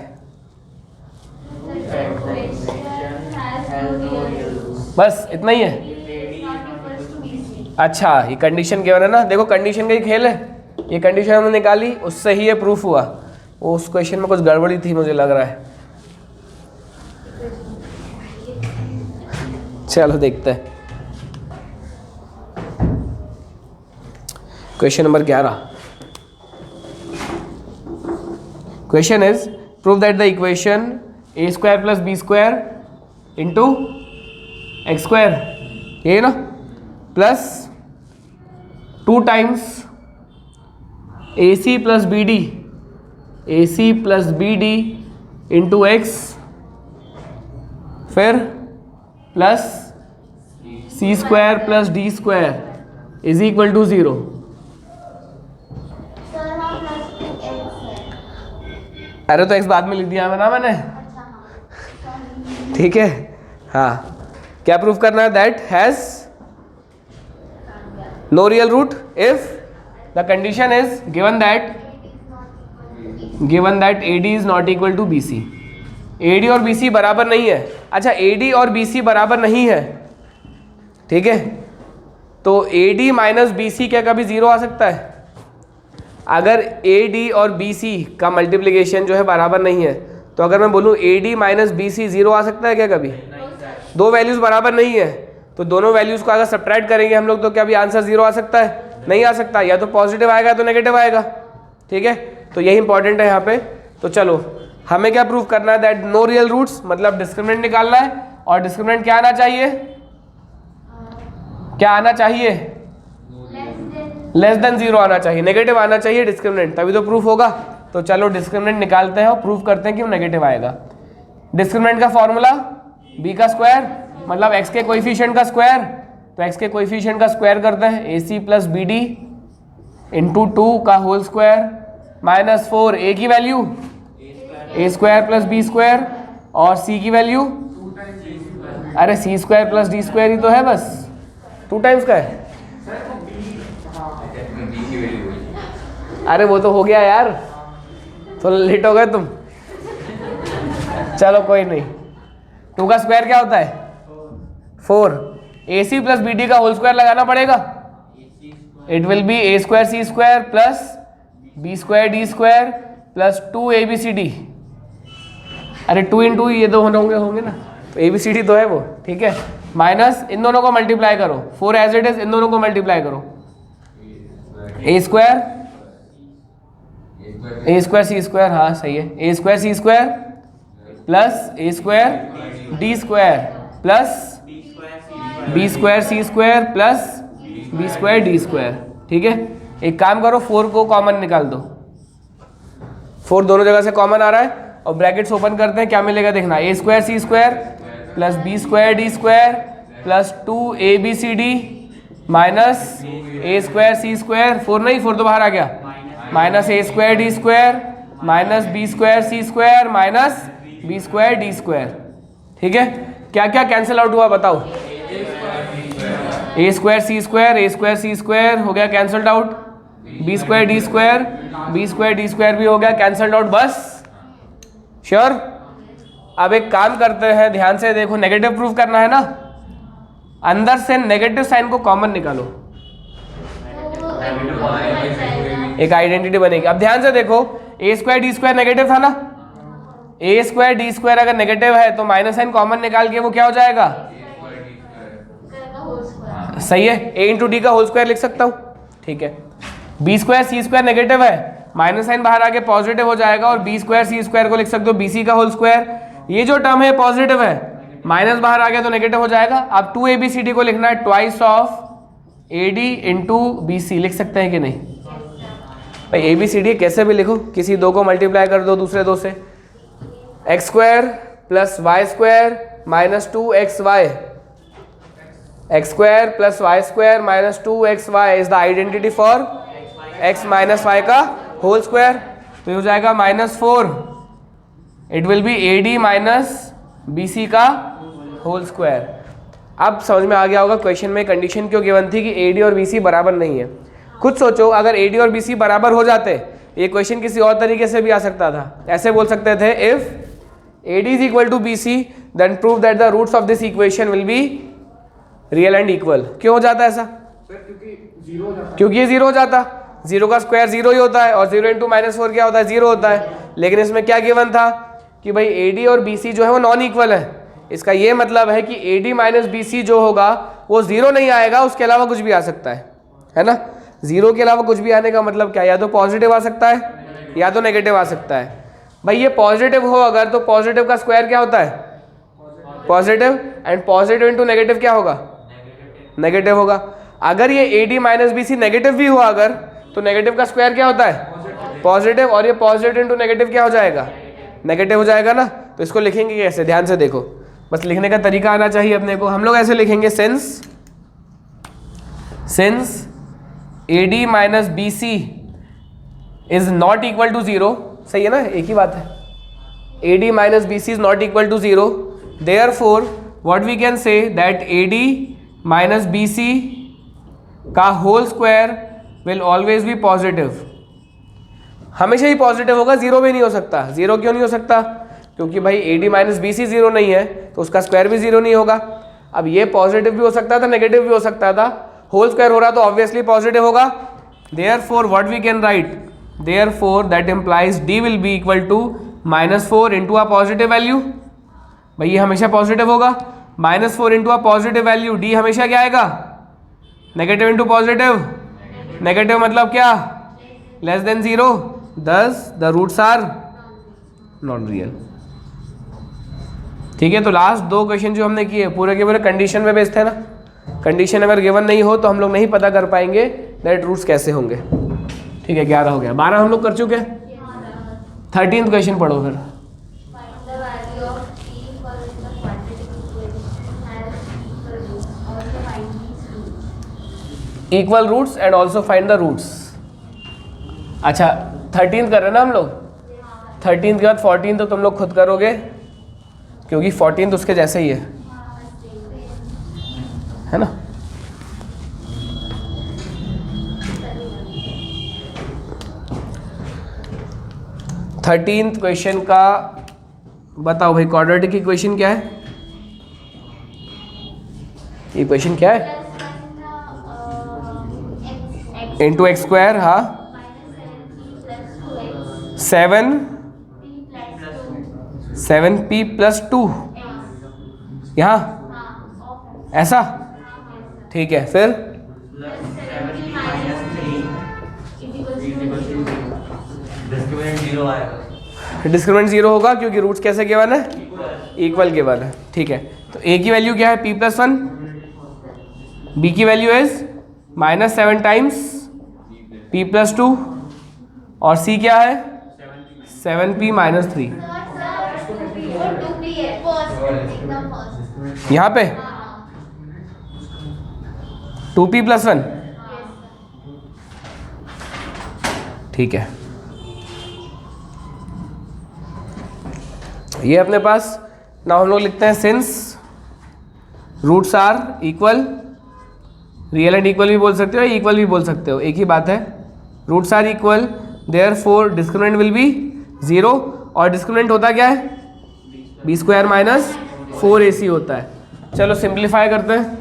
A: बस इतना ही है। अच्छा, ये कंडीशन गिवन है ना, देखो कंडीशन का ही खेल है, ये कंडीशन हमने निकाली उससे ही ये प्रूफ हुआ, वो उस क्वेश्चन में कुछ गड़बड़ी थी मुझे लग रहा है। चलो देखते हैं question number 11। Question is prove that the equation A square plus B square into x square, ये ना, plus 2 times A C plus B D into x, फिर plus C square plus D square is equal to 0। अरे तो x बाद में लिख दिया है ना मैंने, ठीक है। हाँ, क्या प्रूफ करना है, that has no real root if the condition is given that AD is not equal to BC। AD और BC बराबर नहीं है। अच्छा, AD और BC बराबर नहीं है, ठीक है, तो AD माइनस BC क्या कभी 0 आ सकता है? अगर AD और BC का मल्टीप्लिकेशन जो है बराबर नहीं है, तो अगर मैं बोलूँ AD माइनस BC 0 आ सकता है क्या कभी? दो वैल्यूज़ बराबर नहीं है, तो दोनों वैल्यूज़ को अगर सब्ट्रैक्ट करेंगे हम लोग तो क्या भी आंसर 0 आ सकता है? नहीं आ सकता, या तो पॉजिटिव आएगा तो नेगेटिव आएगा, ठीक है। तो यही इंपॉर्टेंट है यहाँ पे तो चलो हमें क्या प्रूव करना है, दैट नो रियल रूट्स, मतलब डिस्क्रिमिनेंट निकालना है, और डिस्क्रिमिनेंट क्या आना चाहिए, क्या आना चाहिए, लेस देन 0 आना चाहिए, नेगेटिव आना चाहिए डिस्क्रिमिनेंट, तभी तो प्रूफ होगा। तो चलो डिस्क्रिमिनेंट निकालते हैं और प्रूफ करते हैं कि वो नेगेटिव आएगा। डिस्क्रिमिनेंट का फॉर्मूला b का स्क्वायर मतलब x के कोएफिशिएंट का स्क्वायर, तो x के कोएफिशिएंट का स्क्वायर करते हैं ac plus B D into 2 का होल स्क्वायर माइनस 4 a की value a square plus B square और c की वैल्यू, अरे c square plus D square ही तो है, बस 2 टाइम्स का है। अरे वो तो हो गया यार, तो लेट हो गए तुम। चलो कोई नहीं, 2 का स्क्वायर क्या होता है 4, AC प्लस बी डी का होल स्क्वायर लगाना पड़ेगा, it will be a square C square plus B square d square plus 2abcd। अरे 2 इंटू ये दो होंगे ना, तो abcd तो है वो, ठीक है, माइनस इन दोनों को मल्टीप्लाई करो, 4 एज इट इज, इन दोनों को मल्टीप्लाई करो, a स्क्वायर सी स्क्वायर, हाँ सही है, a square C square plus a square d square plus B square C square plus B square d square, ठीक है। एक काम करो, 4 को कॉमन निकाल दो, 4 दोनों जगह से कॉमन आ रहा है, और ब्रैकेट्स ओपन करते हैं, क्या मिलेगा देखना, a square C square plus B square d square plus 2abcd minus a square C square, 4 नहीं, 4 तो बाहर आ गया, minus a square d square minus B square C square minus B square d square, ठीक है। क्या क्या cancel out हुआ बताओ, a स्क्वायर सी स्क्वायर हो गया cancelled out, b square d square भी हो गया कैंसल्ड आउट, बस श्योर। अब एक काम करते हैं, ध्यान से देखो, नेगेटिव प्रूफ करना है ना, अंदर से नेगेटिव साइन को कॉमन निकालो, एक आइडेंटिटी बनेगी। अब ध्यान से देखो, a square d square negative था ना, a स्क्वायर डी स्क्वायर अगर नेगेटिव है तो माइनस साइन कॉमन निकाल के वो क्या हो जाएगा, सही है, a इंटू डी का होल स्क्वायर लिख सकता हूँ, ठीक है। बी स्क्वायर सी स्क्वायर नेगेटिव है, माइनस साइन बाहर आके पॉजिटिव हो जाएगा, और बी स्क्वायर सी स्क्वायर को लिख सकते हो bc का होल स्क्वायर, ये जो टर्म है पॉजिटिव है, माइनस बाहर आ गया तो नेगेटिव हो जाएगा। अब 2abcd को लिखना है twice of ad into bc, लिख सकते हैं कि नहीं भाई, abcd कैसे भी लिखो, किसी दो को मल्टीप्लाई कर दो दूसरे दो से, x square plus y square minus 2xy, x square plus y square minus 2xy is the identity for x minus y का होल स्क्वायर, तो ये हो जाएगा -4, it will be ad minus bc का होल स्क्वायर। अब समझ में आ गया होगा क्वेश्चन में कंडीशन क्यों गिवन थी कि ad और bc बराबर नहीं है। खुद सोचो, अगर ad और bc बराबर हो जाते, ये क्वेश्चन किसी और तरीके से भी आ सकता था, ऐसे बोल सकते थे, if ad is equal to bc then prove that the roots of this equation will be real and equal। क्यों हो जाता है ऐसा, क्योंकि ये 0 हो जाता, 0 का स्क्वायर 0 ही होता है, और 0 इंटू -4 क्या होता है, 0 होता है। लेकिन इसमें क्या गिवन था कि भाई ad और bc जो है वो नॉन इक्वल है, इसका ये मतलब है कि ad माइनस bc जो होगा वो 0 नहीं आएगा, उसके अलावा कुछ भी आ सकता है ना। 0 के अलावा कुछ भी आने का मतलब क्या, या तो पॉजिटिव आ सकता है या तो नेगेटिव आ सकता है। भाई ये पॉजिटिव हो अगर, तो पॉजिटिव का स्क्वायर क्या होता है, positive, and positive into negative क्या होगा, नेगेटिव होगा। अगर ये ad माइनस bc नेगेटिव भी हुआ अगर, तो नेगेटिव का स्क्वायर क्या होता है, पॉजिटिव, और ये पॉजिटिव इंटू नेगेटिव क्या हो जाएगा, नेगेटिव हो जाएगा ना। तो इसको लिखेंगे कैसे, ध्यान से देखो, बस लिखने का तरीका आना चाहिए अपने को। हम लोग ऐसे लिखेंगे, since ad minus bc is not equal to 0, सही है ना, एक ही बात है, ad minus bc is not equal to 0, therefore what we can say that ad minus bc का whole square will always be positive, हमेशा ही पॉजिटिव होगा, 0 भी नहीं हो सकता। 0 क्यों नहीं हो सकता, क्योंकि भाई ad माइनस bc 0 नहीं है, तो उसका स्क्वायर भी 0 नहीं होगा। अब ये पॉजिटिव भी हो सकता था, नेगेटिव भी हो सकता था, होल स्क्वायर हो रहा तो ऑब्वियसली पॉजिटिव होगा। Therefore what we can write, therefore that implies d will be equal to -4 into a positive value, भाई ये हमेशा पॉजिटिव होगा, -4 into a positive value, d हमेशा क्या आएगा, नेगेटिव इंटू पॉजिटिव, नेगेटिव मतलब क्या, less than 0, thus the roots are non real. ठीक है, तो लास्ट दो क्वेश्चन जो हमने किए पूरे के पूरे कंडीशन पे बेस्ड थे ना। कंडीशन अगर गिवन नहीं हो तो हम लोग नहीं पता कर पाएंगे दैट रूट्स कैसे होंगे। ठीक है, 11 हो गया, 12 हम लोग कर चुके हैं। 13th क्वेश्चन पढ़ो फिर।
D: Find the value of p for the quadratic equation and also find these roots.
A: Equal roots and also find the roots. अच्छा 13th कर रहे हैं ना हम लोग। 13th के बाद 14 तो तुम लोग खुद करोगे क्योंकि 14th उसके जैसे ही है ना। थर्टीन्थ क्वेश्चन का बताओ भाई, क्वाड्रेटिक इक्वेशन क्या है? ये क्वेश्चन क्या है? इंटू एक्स स्क्वायर, हाँ 7p प्लस 2 यहाँ ऐसा। ठीक है, फिर डिस्क्रिमिनेंट 0 होगा क्योंकि रूट्स कैसे गिवन है? इक्वल गिवन है। ठीक है, तो a की वैल्यू क्या है? p plus 1। b की value is -7 times p plus 2 और c क्या है? 7p minus 3। यहाँ पे 2p प्लस 1। ठीक है, ये अपने पास ना हम लोग लिखते हैं since roots are equal, real and equal भी बोल सकते हो, इक्वल भी बोल सकते हो, एक ही बात है। Roots are equal therefore discriminant will be 0 और डिस्क्रिमिनेंट होता क्या है? b स्क्वायर माइनस 4ac होता है। चलो सिंप्लीफाई करते हैं।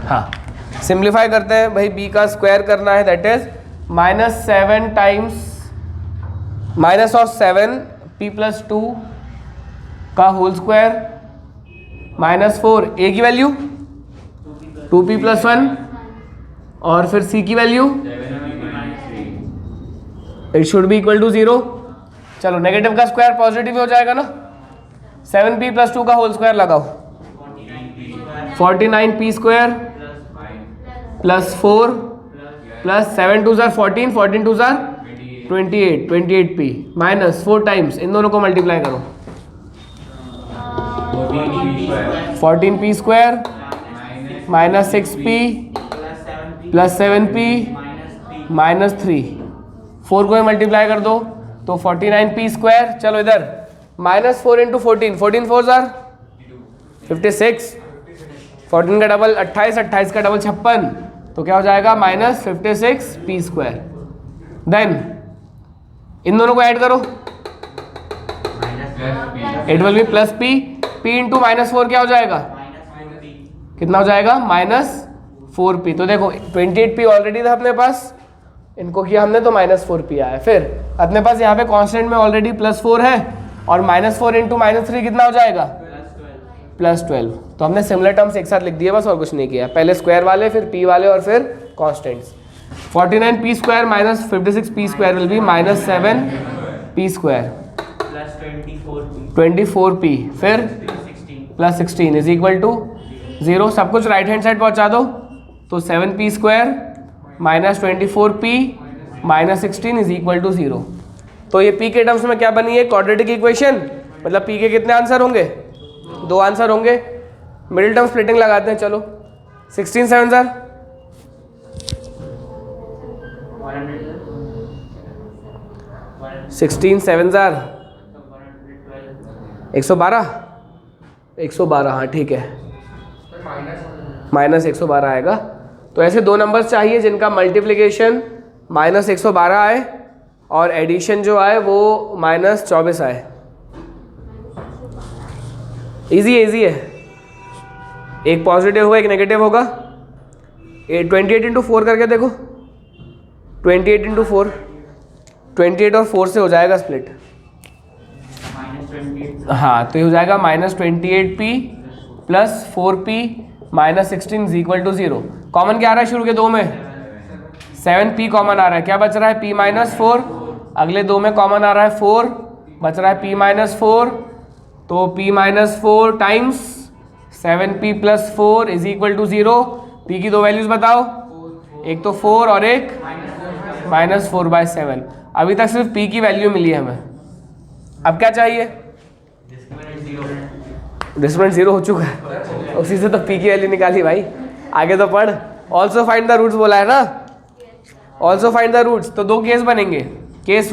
A: हाँ सिंप्लीफाई करते हैं भाई, b का स्क्वायर करना है दैट इज -7 टाइम्स माइनस और 7p प्लस 2 का होल स्क्वायर -4, a की वैल्यू 2p प्लस 1 और फिर c की वैल्यू it should be equal to 0। चलो नेगेटिव का स्क्वायर पॉजिटिव हो जाएगा ना। 7p प्लस 2 का होल स्क्वायर लगाओ, 49p स्क्वायर प्लस 4 प्लस 7 2 ज़ार 14, 14 2 ज़ार 28, 28p माइनस 4 टाइम्स इन दोनों को मल्टीप्लाई करो, 14p square minus 6p plus 7p minus 3, 4 को मल्टीप्लाई कर दो तो 49p स्क्वायर। चलो इधर -4 इंटू 14, 14 4 ज़ार 56, 14 का डबल 28, 28 का डबल 56, तो क्या हो जाएगा -56p स्क्वायर। देन इन दोनों को ऐड करो, it will B plus p into -4 क्या हो जाएगा? कितना हो जाएगा? -4p। तो देखो 28p ऑलरेडी था अपने पास, इनको किया हमने तो -4p आया। फिर अपने पास यहाँ पे कांस्टेंट में ऑलरेडी +4 है और -4 इंटू -3 कितना हो जाएगा? +12। तो हमने सिमिलर टर्म्स एक साथ लिख दिए बस, और कुछ नहीं किया। पहले स्क्वायर वाले, फिर p वाले और फिर constants. 49p square minus 56p square will be -7p square
B: plus
A: 24p फिर प्लस 16 इज इक्वल टू 0। सब कुछ राइट हैंड साइड पहुंचा दो तो 7p square minus 24p minus 16 is equal to 0। तो ये p के टर्म्स में क्या बनी है? Quadratic equation. मतलब p के कितने आंसर होंगे? 2 आंसर होंगे। मिडिल टर्म स्प्लिटिंग लगाते हैं। चलो 16 7 ज़ार 16 7 ज़ार 112, 112 हाँ ठीक है, माइनस 112 आएगा। तो ऐसे दो नंबर्स चाहिए जिनका मल्टीप्लिकेशन -112 आए और एडिशन जो आए वो -24 आए। इजी है। एक पॉजिटिव होगा एक नेगेटिव होगा। 28 इंटू 4 करके देखो, 28 इंटू 4, 28 और 4 से हो जाएगा स्प्लिट। हाँ तो ये हो जाएगा -28p plus 4p minus 16 is equal to 0। Common क्या आ रहा है शुरू के दो में? 7p कॉमन आ रहा है, क्या बच रहा है? p minus 4। अगले दो में कॉमन आ रहा है 4, बच रहा है p माइनस 4। तो p minus 4 times 7p plus 4 is equal to 0। p की दो वैल्यूज बताओ, एक तो 4 और एक माइनस 4/7। अभी तक सिर्फ p की वैल्यू मिली है हमें, अब क्या चाहिए? डिस्क्रिमिनेंट 0 हो चुका है, उसी से तो p की वैल्यू निकाली भाई। आगे तो पढ़। ऑल्सो फाइंड द रूट्स बोला है ना, ऑल्सो फाइंड द रूट्स। तो दो केस बनेंगे। केस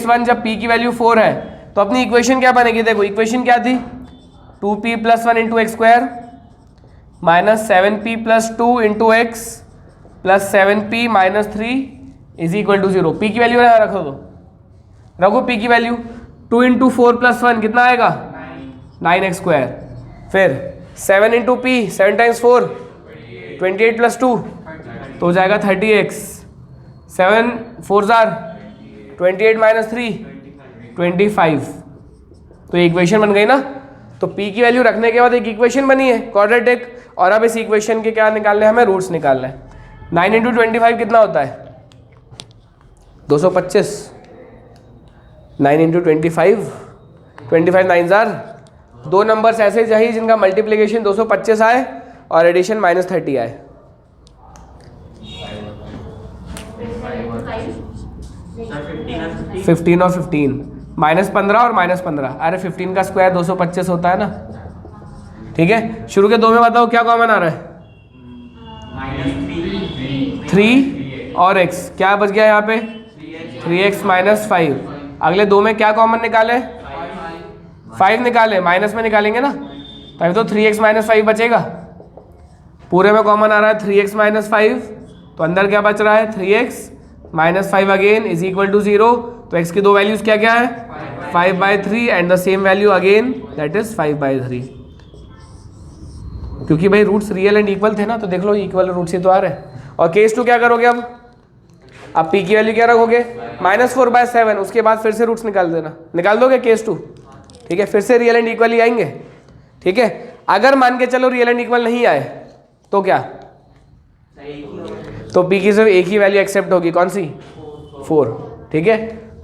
A: वन जब p की वैल्यू 4 है तो अपनी इक्वेशन क्या बनेगी? देखो इक्वेशन क्या थी? 2p plus 1 into x square minus 7p plus 2 into x plus 7p minus 3 is equal to 0। p की वैल्यू रखो, तो रखो p की वैल्यू। 2 इंटू 4 प्लस 1 कितना आएगा? 9x square. फिर 7 इंटू p, 7 टाइम्स 4 28 प्लस 2 तो हो जाएगा 30x। 7 4 jar 28 minus 3 25। तो इक्वेशन बन गई ना। तो p की वैल्यू रखने के बाद एक इक्वेशन बनी है क्वाड्रेटिक, और अब इस इक्वेशन के क्या निकालने हैं हमें? रूट्स निकालना है। 9 इंटू 25 कितना होता है? 225। 9 इंटू 25, 25 9 जार। दो नंबर्स ऐसे चाहिए जिनका मल्टीप्लिकेशन 225 आए और एडिशन माइनस 30 आए। 15 और 15, माइनस 15 और माइनस 15। अरे 15 का स्क्वायर 225 होता है ना। ठीक है, शुरू के दो में बताओ क्या कॉमन आ रहा है? 3 और x, क्या बच गया यहाँ पे? 3x minus 5। अगले दो में क्या कॉमन निकाले? 5 निकाले, माइनस में निकालेंगे ना, तभी तो 3x माइनस 5 बचेगा। पूरे में कॉमन आ रहा है 3x माइनस 5, तो अंदर क्या बच रहा है? 3x minus 5 again is equal to 0। तो x की दो वैल्यूज क्या क्या है? 5/3 and the same value again that is 5/3। क्योंकि भाई रूट्स रियल एंड इक्वल थे ना, तो देख लो इक्वल रूट्स ही तो आ रहे हैं। और केस 2 क्या करोगे अब p की वैल्यू क्या रखोगे? -4/7। उसके बाद फिर से रूट्स निकाल देना, निकाल दोगे केस 2। ठीक है, फिर से रियल एंड इक्वल ही आएंगे। ठीक है, अगर मान के चलो रियल एंड इक्वल नहीं आए तो क्या? तो p की सिर्फ एक ही वैल्यू एक्सेप्ट होगी, कौन सी? 4। ठीक है,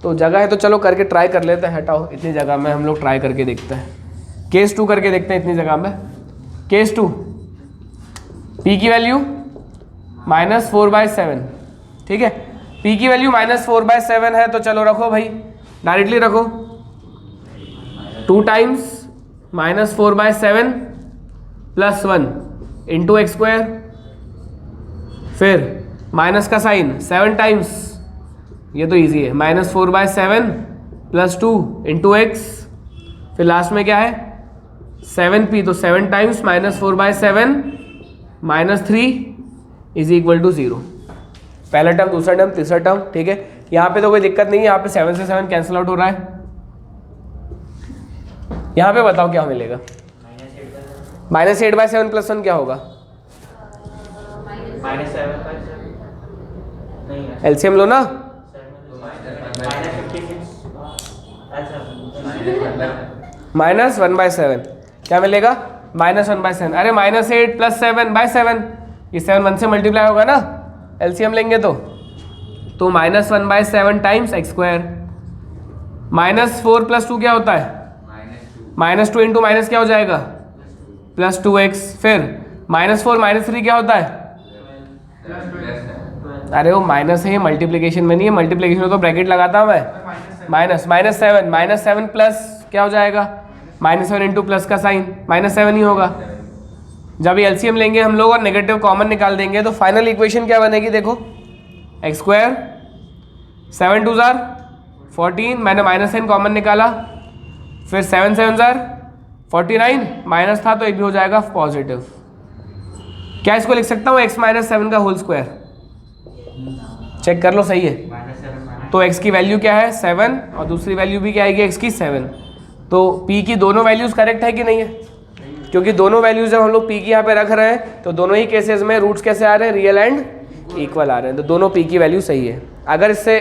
A: तो जगह है तो चलो करके ट्राई कर लेते हैं। हटाओ, इतनी जगह में हम लोग ट्राई करके देखते हैं। केस 2 करके देखते हैं इतनी जगह में। केस 2, p की वैल्यू -4/7। ठीक है, p की वैल्यू -4/7 है, तो चलो रखो भाई, डायरेक्टली रखो। 2 times -4/7 plus 1 into x square, फिर माइनस का साइन 7 टाइम्स, ये तो इजी है, -4/7 प्लस 2 इंटू एक्स, फिर लास्ट में क्या है? 7p, तो 7 times -4/7 minus 3 is equal to 0। पहला टर्म, दूसरा टर्म, तीसरा टर्म। ठीक है, यहाँ पे तो कोई दिक्कत नहीं है, यहाँ पे 7 से 7 कैंसिल आउट हो रहा है। यहाँ पे बताओ क्या मिलेगा? -8/7 प्लस 1 क्या होगा? एलसीएम लो ना। -1/7 क्या मिलेगा? -1/7। अरे -8 प्लस 7/7, ये 7 1 से मल्टीप्लाई होगा ना, एलसीएम लेंगे तो -1/7 टाइम्स एक्स स्क्वायर। -4 प्लस 2 क्या होता है? -2 इंटू माइनस क्या हो जाएगा? Plus 2x। फिर -4 -3 क्या होता है? अरे वो माइनस है, ये मल्टीप्लिकेशन में नहीं है। मल्टीप्लिकेशन में तो ब्रैकेट लगाता हूँ मैं। -7 प्लस क्या हो जाएगा? -7 इंटू प्लस का साइन -7 ही होगा। जब ये एलसीएम लेंगे हम लोग और नेगेटिव कॉमन निकाल देंगे तो फाइनल इक्वेशन क्या बनेगी? देखो, एक्स स्क्वायर 7 2 जार 14, मैंने -n कॉमन निकाला, फिर 7 7 जार 49, माइनस था तो एक भी हो जाएगा पॉजिटिव। क्या इसको लिख सकता हूँ? x -7 का होल स्क्वायर। चेक कर लो, सही है। तो x की वैल्यू क्या है? 7, और दूसरी वैल्यू भी क्या आएगी x की? 7। तो p की दोनों वैल्यूज़ करेक्ट है कि नहीं है? क्योंकि दोनों वैल्यूज़ जब हम लोग p की यहाँ पे रख रहे हैं तो दोनों ही केसेस में रूट्स कैसे आ रहे हैं? रियल एंड इक्वल आ रहे हैं, तो दोनों p की वैल्यू सही है। अगर इससे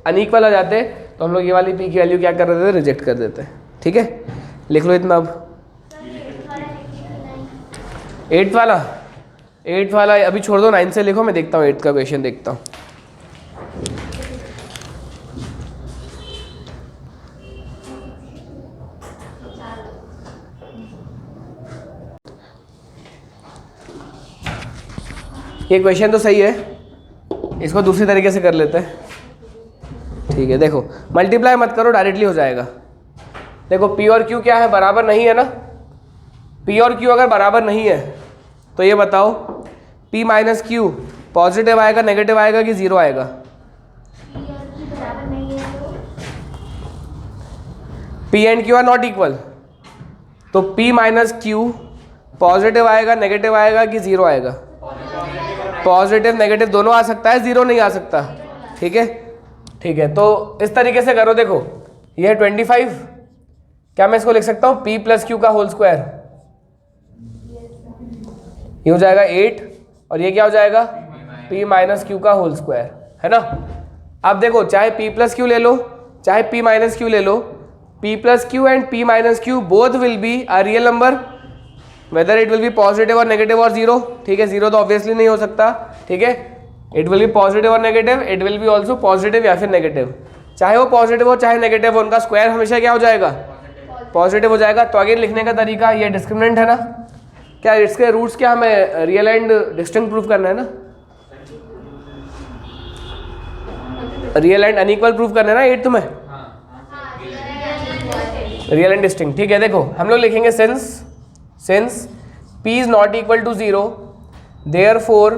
A: अनइक्वल आ जाते तो हम लोग ये वाली p की वैल्यू क्या कर देते? रिजेक्ट कर देते। ठीक है, लिख लो इतना। अब 8th वाला 8 वाला अभी छोड़ दो, 9 से लिखो, मैं देखता हूँ 8 का क्वेश्चन देखता हूँ। ये क्वेश्चन तो सही है, इसको दूसरी तरीके से कर लेते हैं। ठीक है, देखो मल्टीप्लाई मत करो, डायरेक्टली हो जाएगा। देखो P और Q क्या है, बराबर नहीं है ना। P और Q अगर बराबर नहीं है तो ये बताओ P माइनस Q पॉजिटिव आएगा, नेगेटिव आएगा कि जीरो आएगा?
D: P और Q बराबर नहीं है तो
A: P and Q are not equal, तो P माइनस Q पॉजिटिव आएगा, नेगेटिव आएगा कि जीरो आएगा? पॉजिटिव नेगेटिव दोनों आ सकता है, जीरो नहीं आ सकता। ठीक है, ठीक है, तो इस तरीके से करो। देखो ये है 25, क्या मैं इसको लिख सकता हूँ P प्लस Q का होल स्क्वायर? ये हो जाएगा 8 और ये क्या हो जाएगा P माइनस Q का होल स्क्वायर, है ना। अब देखो चाहे P प्लस Q ले लो चाहे P माइनस Q ले लो, P plus Q and P minus Q both will be a real number, whether it will be positive और नेगेटिव और जीरो। ठीक है, जीरो तो ऑब्वियसली नहीं हो सकता। ठीक है, इट विल बी पॉजिटिव और negative, it will B also positive या फिर नेगेटिव। चाहे वो पॉजिटिव हो चाहे नेगेटिव हो, उनका स्क्वायर हमेशा क्या हो जाएगा? पॉजिटिव हो जाएगा। तो आगे लिखने का तरीका, ये डिस्क्रिमिनेंट है ना, क्या इसके रूट्स क्या हमें रियल एंड डिस्टिंक्ट प्रूफ करना है ना, रियल एंड अनइक्वल प्रूफ करना है ना 8th में, रियल एंड डिस्टिंक्ट। ठीक है, देखो हम लोग लिखेंगे since P is not equal to 0 therefore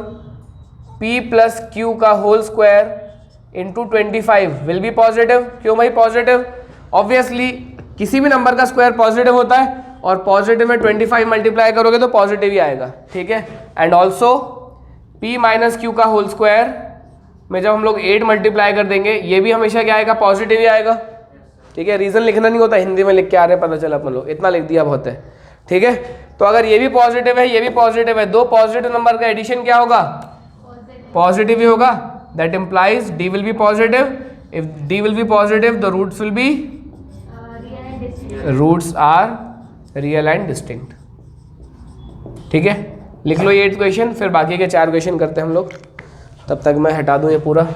A: P plus Q का whole square into 25 will be positive. क्यों भाई पॉजिटिव? ऑब्वियसली किसी भी नंबर का स्क्वायर पॉजिटिव होता है और पॉजिटिव में 25 मल्टीप्लाई करोगे तो पॉजिटिव ही आएगा। ठीक है, and also P minus Q का होल स्क्वायर में जब हम लोग 8 मल्टीप्लाई कर देंगे, ये भी हमेशा क्या आएगा? पॉजिटिव ही आएगा। ठीक है, रीजन लिखना नहीं होता, हिंदी में लिख के आ रहे हैं, पता चला अपन लोग, इतना लिख दिया बहुत है। ठीक है, तो अगर ये भी पॉजिटिव है ये भी पॉजिटिव है, दो पॉजिटिव नंबर का एडिशन क्या होगा? पॉजिटिव ही होगा। That implies D will be positive. If D will be positive the roots will be, roots are real and distinct. ठीक है, लिख लो ये 8 क्वेश्चन, फिर बाकी के 4 क्वेश्चन करते हैं हम लोग। तब तक मैं हटा दूं ये पूरा।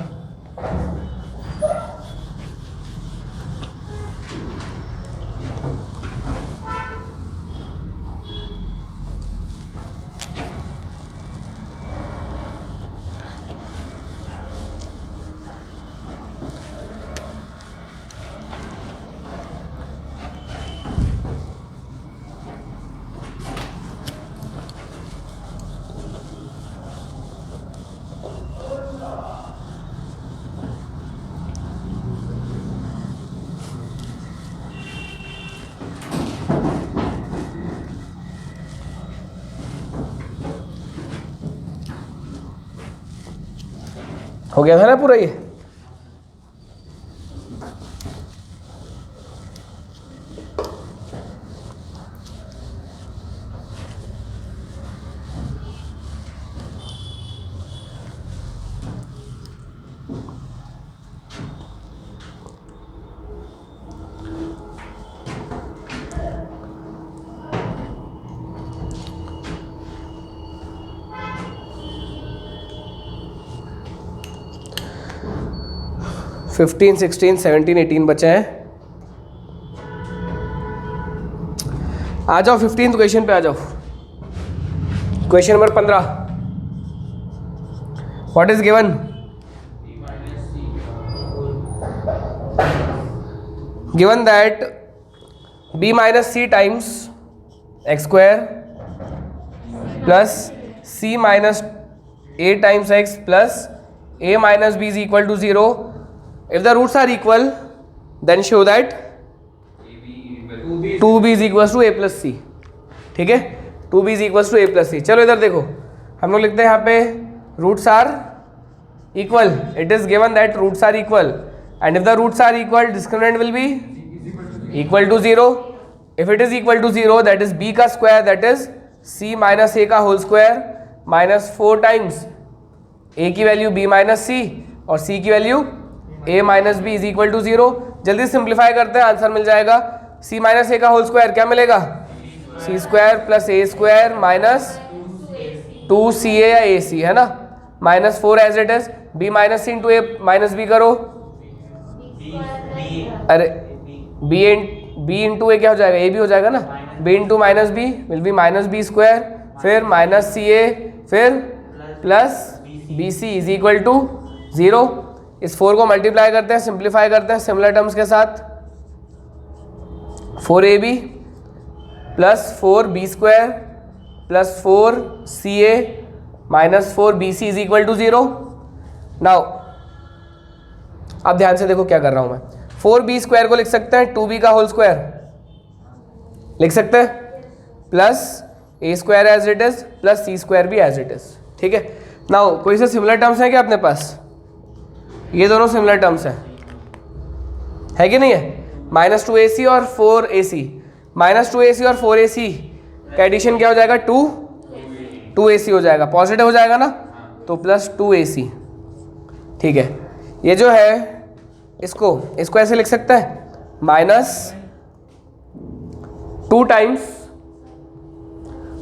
A: हो गया था ना पूरा ये? फिफ्टीन 16 17 18 बचे हैं। आ जाओ 15th क्वेश्चन पे आ जाओ। Question number 15, what is given? Given that b minus c times x square plus c minus a times x plus a minus b is equal to 0। If the roots are equal, then show that 2b is equals to a plus c। ठीक है, 2b is equals to a plus c। चलो इधर देखो, हम लोग लिखते हैं यहाँ पे roots are equal। It is given that roots are equal, and if the roots are equal, discriminant will be equal to 0। If it is equal to 0, that is b का square, that is c minus a का whole square minus 4 times a की value b minus c और c की value a minus b is equal to 0। जल्दी simplify करते हैं, answer मिल जाएगा c माइनस a का होल स्क्वायर क्या मिलेगा? c square plus a square minus 2CA या AC है ना, -4 as it is, B minus c into a minus b करो, अरे B इंटू ए क्या हो जाएगा, ए भी हो जाएगा ना, B into minus b will be -B², फिर -CA, फिर plus BC is equal to 0। इस 4 को मल्टीप्लाई करते हैं, सिंप्लीफाई करते हैं सिमिलर टर्म्स के साथ, 4AB plus 4B² plus 4CA minus 4BC is equal to 0। Now अब ध्यान से देखो क्या कर रहा हूं मैं, 4B² को लिख सकते हैं 2B का होल स्क्वायर, लिख सकते हैं, plus A² as it is plus C² भी एज इट इज, ठीक है। नाउ कोई से सिमिलर टर्म्स है क्या अपने पास, ये दोनों सिमिलर टर्म्स हैं, है कि नहीं है, -2AC और 4AC, -2AC और 4AC का एडिशन क्या हो जाएगा, 2AC हो जाएगा, पॉजिटिव हो जाएगा ना, तो प्लस 2AC, ठीक है। ये जो है इसको ऐसे लिख सकते हैं, -2 टाइम्स,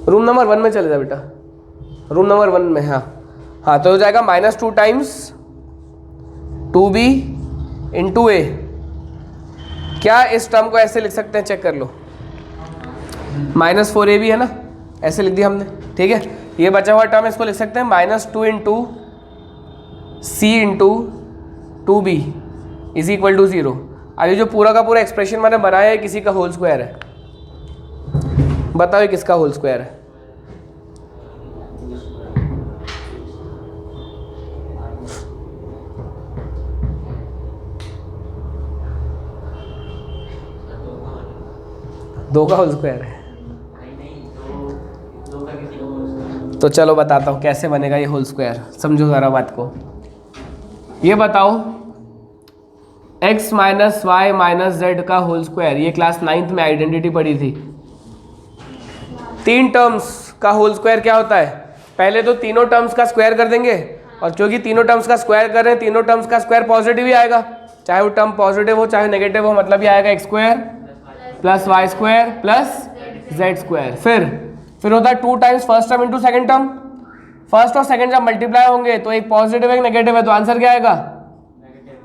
A: रूम नंबर 1 में चले जा बेटा, रूम नंबर 1 में, हाँ तो हो जाएगा -2 टाइम्स 2B इंटू ए। क्या इस टर्म को ऐसे लिख सकते हैं, चेक कर लो, -4AB है ना, ऐसे लिख दिया हमने, ठीक है। ये बचा हुआ टर्म इसको लिख सकते हैं -2 into C into 2B is equal to 0। अब ये जो पूरा का पूरा एक्सप्रेशन मैंने बनाया है किसी का होल स्क्वायर है, बताओ ये किसका होल स्क्वायर है, दो का होल स्क्वायर है, तो चलो बताता हूँ कैसे बनेगा ये होल स्क्वायर, समझो ज़रा बात को। ये बताओ x minus y minus z का होल स्क्वायर, ये क्लास 9th में आइडेंटिटी पढ़ी थी। 3 टर्म्स का होल स्क्वायर क्या होता है, पहले तो तीनों टर्म्स का स्क्वायर कर देंगे, और क्योंकि तीनों टर्म्स का स्क्वायर कर रहे हैं, तीनों टर्म्स का स्क्वायर पॉजिटिव ही आएगा, चाहे वो टर्म पॉजिटिव हो चाहे नेगेटिव हो, मतलब ये आएगा x² plus y² plus z²। फिर होता है 2 times first term into second term, first और सेकेंड जब मल्टीप्लाई होंगे तो एक पॉजिटिव एक नेगेटिव है, तो आंसर क्या आएगा,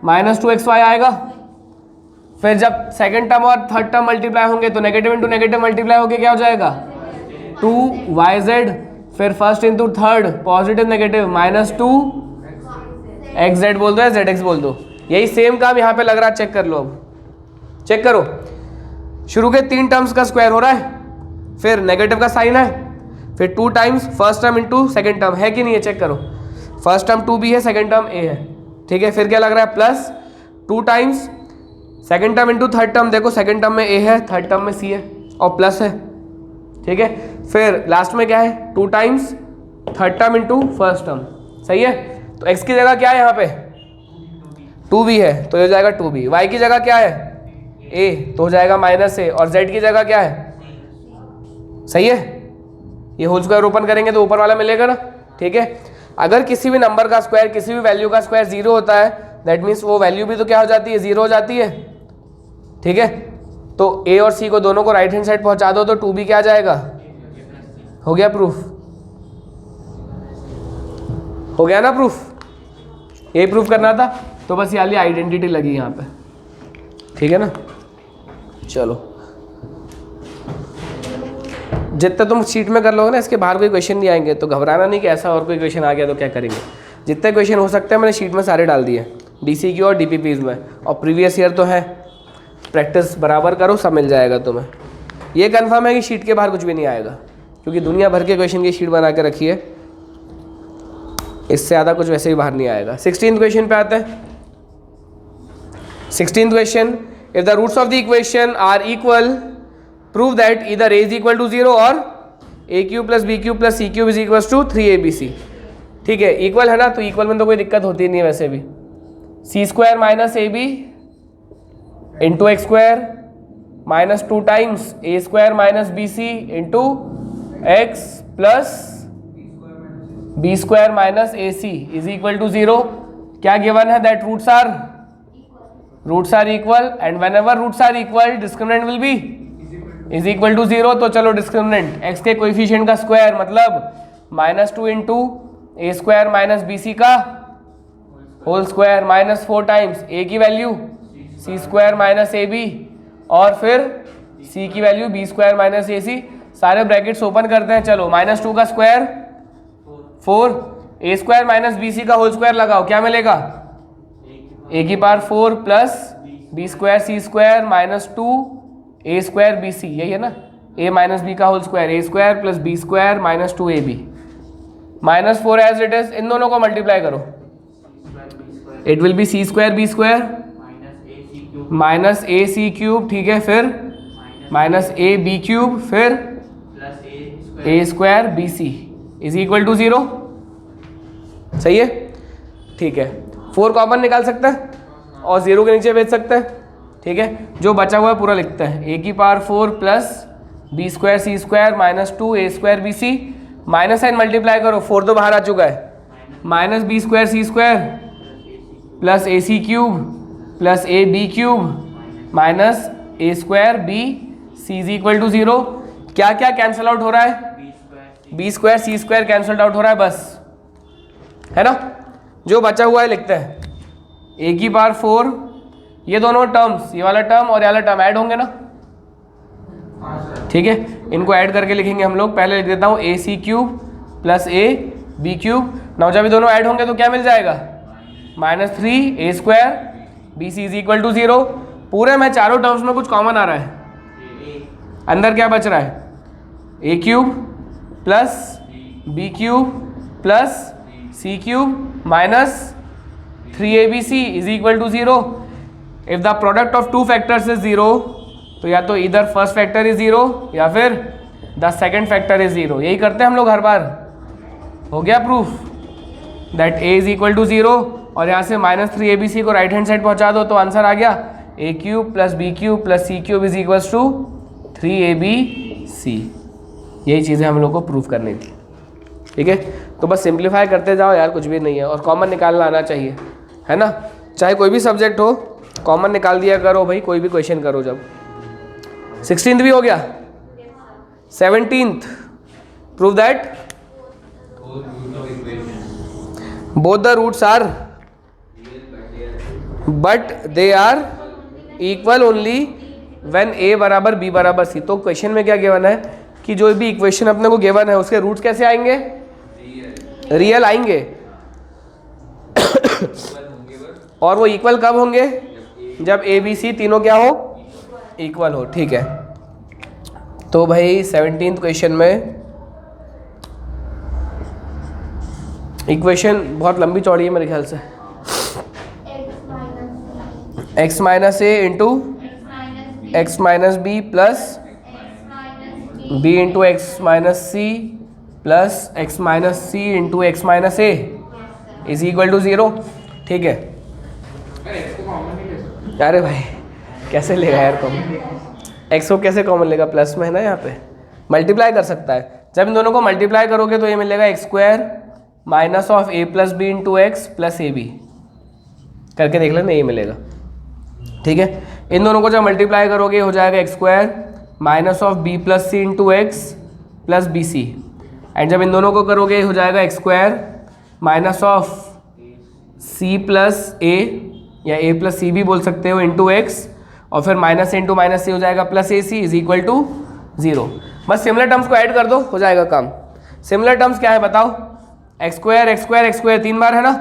A: -2xy आएगा। फिर जब सेकेंड टर्म और थर्ड टर्म मल्टीप्लाई होंगे तो नेगेटिव इंटू नेगेटिव मल्टीप्लाई होकर क्या हो जाएगा, 2yz, फिर first into third positive negative -2xz बोल दो या zx बोल दो, यही सेम काम यहाँ पे लग रहा है, चेक कर लो, अब चेक करो, शुरू के 3 टर्म्स का स्क्वायर हो रहा है, फिर नेगेटिव का साइन है, फिर 2 times first term into second term, है कि नहीं है, चेक करो, फर्स्ट टर्म 2b है, सेकेंड टर्म a है, ठीक है। फिर क्या लग रहा है, plus 2 times second term into third term, देखो सेकेंड टर्म में a है, थर्ड टर्म में c है, और प्लस है, ठीक है। फिर लास्ट में क्या है, 2 times third term into first term, सही है। तो x की जगह क्या है यहाँ पे, 2b है, तो ये हो जाएगा 2b, y की जगह क्या है, a, तो हो जाएगा -a, और z की जगह क्या है, सही है। ये होल स्क्वायर ओपन करेंगे तो ऊपर वाला मिलेगा ना, ठीक है। अगर किसी भी नंबर का स्क्वायर, किसी भी वैल्यू का स्क्वायर 0 होता है, दैट मीन्स वो वैल्यू भी तो क्या हो जाती है, 0 हो जाती है, ठीक है। तो a और c को दोनों को राइट हैंड साइड पहुंचा दो तो 2b क्या आ जाएगा, हो गया प्रूफ, हो गया ना प्रूफ, यही प्रूफ करना था, तो बस ये वाली आइडेंटिटी लगी यहाँ पे, ठीक है ना। चलो जितने तुम शीट में कर लोगे ना, इसके बाहर कोई क्वेश्चन नहीं आएंगे, तो घबराना नहीं कि ऐसा और कोई क्वेश्चन आ गया तो क्या करेंगे। जितने क्वेश्चन हो सकते हैं मैंने शीट में सारे डाल दिए, DCQ और DPPs में, और प्रीवियस ईयर तो है, प्रैक्टिस बराबर करो, सब मिल जाएगा तुम्हें। ये कंफर्म है कि शीट के बाहर कुछ भी नहीं आएगा, क्योंकि दुनिया भर के क्वेश्चन की शीट बना के रखी है, इससे ज़्यादा कुछ वैसे ही बाहर नहीं आएगा। 16th क्वेश्चन पे आते हैं। 16th question, if the roots of the equation are equal prove that either a is equal to 0 और a³ plus b³ plus c³ is equal to 3abc, ठीक है। इक्वल है ना, तो इक्वल में तो कोई दिक्कत होती नहीं है वैसे भी, c² minus ab into x² minus 2 times a² minus bc into x plus b² minus ac is equal to 0। क्या गिवन है, that roots are equal, and whenever roots are equal discriminant will be is equal to 0। तो चलो discriminant x के coefficient का square मतलब -2 into ए square minus B C का whole square minus 4 times ए की value सी square minus ए B और फिर C की value B square minus A C. सारे ब्रैकेट्स ओपन करते हैं। चलो -2 का square 4, A square minus B C का होल स्क्वायर लगाओ, क्या मिलेगा? ए की power 4 plus B square C square minus 2 A square B C, यही है ना, ए माइनस बी का whole square A square plus B square minus 2 A B -4 as it is. इन दोनों को मल्टीप्लाई करो, it will be C square B square minus A C cube, ठीक है, फिर माइनस ए बी क्यूब, फिर A square B C is equal to 0। सही है, ठीक है। 4 कॉमन निकाल सकते हैं और 0 के नीचे भेज सकते हैं, ठीक है। जो बचा हुआ है पूरा लिखते हैं, ए की power 4 plus B square C square minus 2 A square B C, minus sign multiply करो, 4 तो बाहर आ चुका है, minus B square C square plus A C cube plus A B cube minus A square B C is equal to 0। क्या क्या cancel out हो रहा है? बी स्क्वायर सी स्क्वायर कैंसिल आउट हो रहा है, बस, है ना। जो बचा हुआ है लिखते हैं, ए की पावर 4, ये दोनों टर्म्स, ये वाला टर्म और ये वाला टर्म ऐड होंगे ना, ठीक है, इनको ऐड करके लिखेंगे हम लोग। पहले लिख देता हूँ A C cube plus A B cube. Now जब ये दोनों ऐड होंगे तो क्या मिल जाएगा? -3 A square B C is equal to 0। पूरे में चारों टर्म्स में कुछ कॉमन आ रहा है, अंदर क्या बच रहा है? A cube plus B cube plus C cube minus 3abc is equal to 0। If the product of two factors is 0, तो या तो इधर फर्स्ट फैक्टर इज 0 या फिर द सेकेंड फैक्टर इज 0। यही करते हैं हम लोग हर बार। हो गया proof that a is equal to 0, और यहाँ से -3abc को राइट हैंड साइड पहुँचा दो तो आंसर आ गया a cube plus B cube plus C cube is equals to 3abc। यही चीज़ें हम लोग को प्रूफ करनी थी, ठीक है। तो बस सिंप्लीफाई करते जाओ यार, कुछ भी नहीं है, और कॉमन निकालना आना चाहिए, है ना। चाहे कोई भी सब्जेक्ट हो, कॉमन निकाल दिया करो भाई, कोई भी क्वेश्चन करो। जब 16th भी हो गया, 17th prove that both the roots are but they are equal only when a बराबर b बराबर c। तो क्वेश्चन में क्या गिवन है कि जो भी इक्वेशन अपने को गिवन है उसके रूट्स कैसे आएंगे? रियल आएंगे। और वो इक्वल कब होंगे? जब a b c तीनों क्या हो? इक्वल हो, ठीक है। तो भाई 17th क्वेश्चन में इक्वेशन बहुत लंबी चौड़ी है मेरे ख्याल से। x minus a into x minus b plus b into x minus c plus x minus c into x minus a is equal to 0, ठीक है। अरे भाई कैसे लेगा यार कॉमन? एक्स को कैसे कॉमन लेगा? प्लस में है ना, यहाँ पे मल्टीप्लाई कर सकता है। जब इन दोनों को मल्टीप्लाई करोगे तो ये मिलेगा x square minus of a plus b into x plus A b, करके देख लेना, ये मिलेगा, ठीक है। इन दोनों को जब मल्टीप्लाई करोगे हो जाएगा X square minus of B plus C into x plus B C, and जब इन दोनों को करोगे हो जाएगा X square minus of C plus A, या ए प्लस सी भी बोल सकते हो, इंटू एक्स, और फिर माइनस इंटू माइनस सी हो जाएगा plus A c is equal to 0। बस सिमिलर टर्म्स को ऐड कर दो, हो जाएगा काम। सिमिलर टर्म्स क्या है बताओ? X square x square x square 3 बार है ना,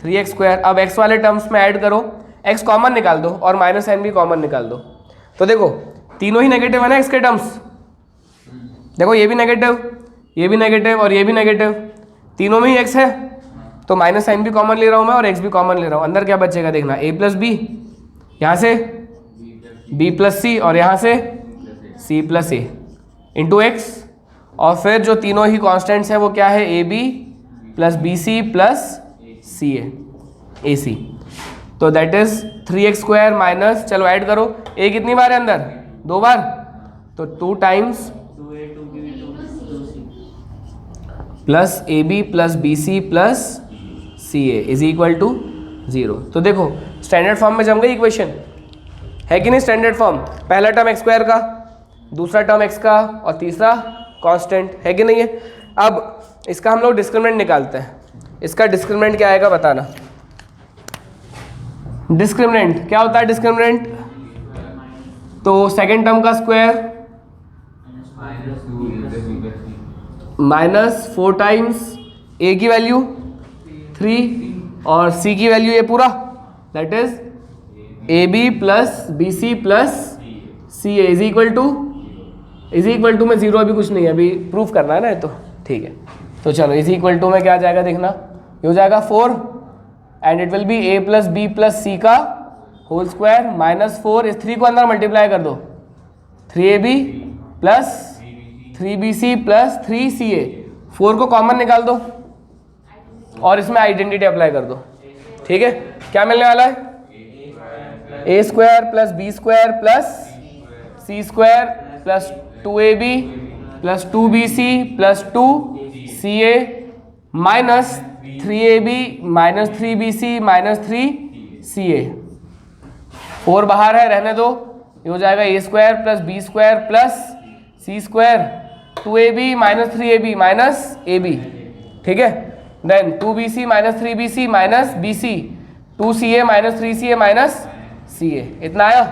A: 3x स्क्वायर। अब x वाले टर्म्स में ऐड करो, x कॉमन निकाल दो और माइनस साइन भी कॉमन निकाल दो। तो देखो तीनों ही नेगेटिव है ना x के टर्म्स। देखो ये भी नेगेटिव, ये भी नेगेटिव और ये भी नेगेटिव, तीनों में ही x है, तो माइनस साइन भी कॉमन ले रहा हूँ मैं और x भी कॉमन ले रहा हूँ। अंदर क्या बचेगा देखना, a प्लस बी, यहाँ से b प्लस सी और यहाँ से c प्लस ए इंटू एक्स, और फिर जो तीनों ही कॉन्स्टेंट्स हैं वो क्या है, A B plus B C plus C A C. तो that is 3x square minus, चलो ऐड करो, a कितनी बार है अंदर? 2 बार, तो 2 times
B: 2a 2b 2c
A: plus A B plus B C plus C A is equal to 0। तो देखो स्टैंडर्ड फॉर्म में जम गई इक्वेशन, है कि नहीं? स्टैंडर्ड फॉर्म, पहला टर्म एक्स स्क्वायर का, दूसरा टर्म एक्स का और तीसरा कांस्टेंट, है कि नहीं है? अब इसका हम लोग डिस्क्रिमिनेंट निकालते हैं। इसका डिस्क्रिमिनेंट क्या आएगा बताना। डिस्क्रिमिनेंट क्या होता है? डिस्क्रिमिनेंट तो सेकेंड टर्म का स्क्वायर माइनस 4 टाइम्स ए की वैल्यू 3 और सी की वैल्यू ये पूरा, that is A B plus B C plus C A is equal to में जीरो अभी कुछ नहीं है, अभी प्रूफ करना है ना, तो ठीक है। तो चलो इज इक्वल टू में क्या आ जाएगा देखना, ये हो जाएगा 4 and it will be A plus B plus C का होल स्क्वायर माइनस 4, इस 3 को अंदर मल्टीप्लाई कर दो, 3ab plus 3bc plus 3ca, 4 को कॉमन निकाल दो और इसमें आइडेंटिटी अप्लाई कर दो, ठीक है। क्या मिलने वाला है? A square plus B square plus C square plus 2ab plus 2bc plus 2ca minus 3ab minus 3bc minus 3ca। 4 बाहर है, रहने दो, ये हो जाएगा A square plus B square plus C square 2ab minus 3ab minus ab, ठीक है। Then 2bc minus 3bc minus bc 2ca minus 3ca minus ca, इतना आया।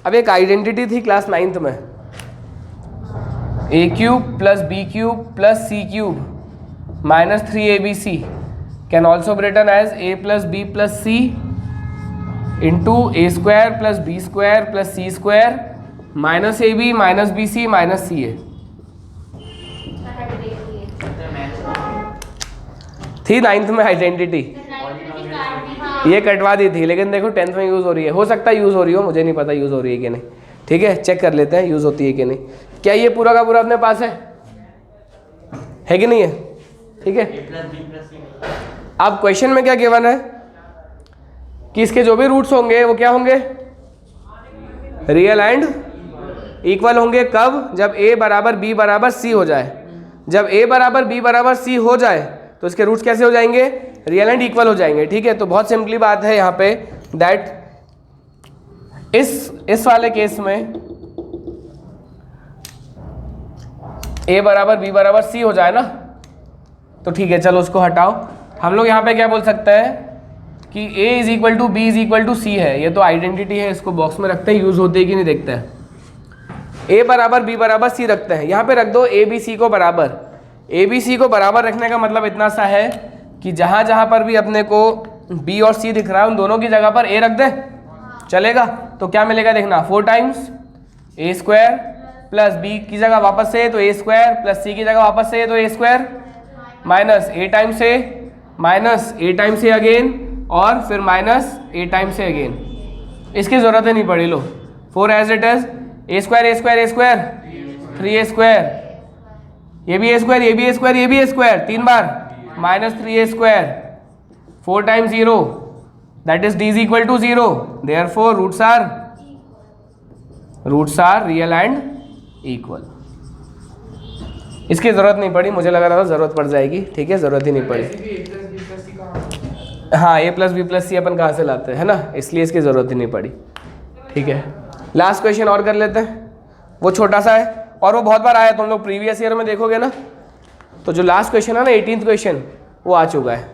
A: अब एक आइडेंटिटी थी क्लास 9th में, a cube plus B cube plus C cube minus 3abc can also be written as a plus B plus C into A square plus B square plus C square minus A B minus B C minus C A. थी 9th में identity, ये कटवा दी थी, लेकिन देखो 10th में use हो रही है, हो सकता है यूज़ हो रही हो, मुझे नहीं पता यूज़ हो रही है कि नहीं, ठीक है। चेक कर लेते हैं यूज़ होती है कि नहीं। क्या ये पूरा का पूरा अपने पास है कि नहीं है? ठीक है। अब क्वेश्चन में क्या गिवन है कि इसके जो भी रूट्स होंगे वो क्या होंगे? रियल एंड इक्वल होंगे। कब? जब a बराबर b बराबर c हो जाए। जब a बराबर b बराबर c हो जाए तो इसके रूट्स कैसे हो जाएंगे? रियल एंड इक्वल हो जाएंगे, ठीक है। तो बहुत सिंपली बात है यहाँ पे दैट इस वाले केस में a बराबर b बराबर c हो जाए ना, तो ठीक है, चलो उसको हटाओ। हम लोग यहाँ पे क्या बोल सकते हैं कि a is equal to B is equal to C है, ये तो आइडेंटिटी है, इसको बॉक्स में रखते हैं, यूज होते हैं कि नहीं देखते हैं। a बराबर b बराबर c रखते हैं, यहाँ पे रख दो a b c को बराबर। a b c को बराबर रखने का मतलब इतना सा है कि जहाँ जहाँ पर भी अपने को b और c दिख रहा है उन दोनों की जगह पर a रख दे, चलेगा। तो क्या मिलेगा देखना, 4 times a square plus b की जगह वापस से तो a स्क्वायर प्लस c की जगह वापस से तो a square minus a times a minus a times a again और फिर माइनस a टाइम्स से अगेन। इसकी ज़रूरत ही नहीं पड़ी, लो 4 as it is, a square a square a square 3a square, ये भी a स्क्वायर ये भी a स्क्वायर ये भी a स्क्वायर 3 बार minus 3a square 4 times 0 that is d is equal to 0, therefore roots are real and equal. इसकी ज़रूरत नहीं पड़ी, मुझे लग रहा था ज़रूरत पड़ जाएगी, ठीक है, ज़रूरत ही नहीं पड़ी। हाँ, a प्लस बी प्लस सी अपन कहाँ से लाते हैं ना, इसलिए इसकी ज़रूरत ही नहीं पड़ी, ठीक है। लास्ट क्वेश्चन और कर लेते हैं, वो छोटा सा है और वो बहुत बार आया, तुम लोग प्रीवियस ईयर में देखोगे ना, तो जो लास्ट क्वेश्चन है ना 18th क्वेश्चन वो आ चुका है।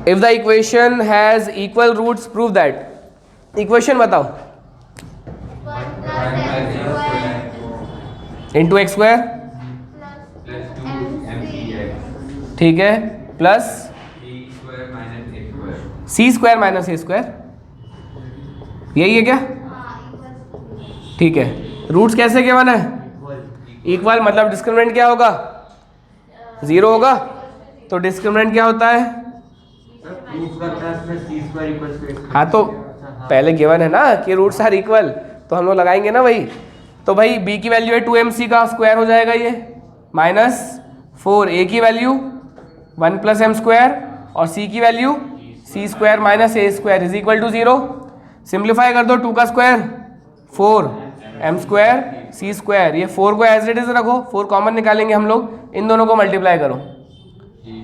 A: If the equation has equal roots prove that. Equation बताओ। इंटू एक्स स्क्वायर, ठीक है, प्लस सी स्क्वायर माइनस ए स्क्वायर, यही है क्या? ठीक है। रूट्स कैसे गिवन है? इक्वल, मतलब डिस्क्रिमिनेंट क्या होगा? 0 होगा। तो डिस्क्रिमिनेंट क्या होता है? हाँ, तो पहले गिवन है ना कि रूट्स आर इक्वल, तो हम लोग लगाएंगे ना वही। तो भाई b की वैल्यू है 2mc का स्क्वायर हो जाएगा ये, माइनस 4a की वैल्यू 1 प्लस एम स्क्वायर और c की value c square minus a square is equal to 0। Simplify कर दो, 2 का square 4 m square c square, ये 4 को एज इट इज रखो, 4 कॉमन निकालेंगे हम लोग, इन दोनों को मल्टीप्लाई करो,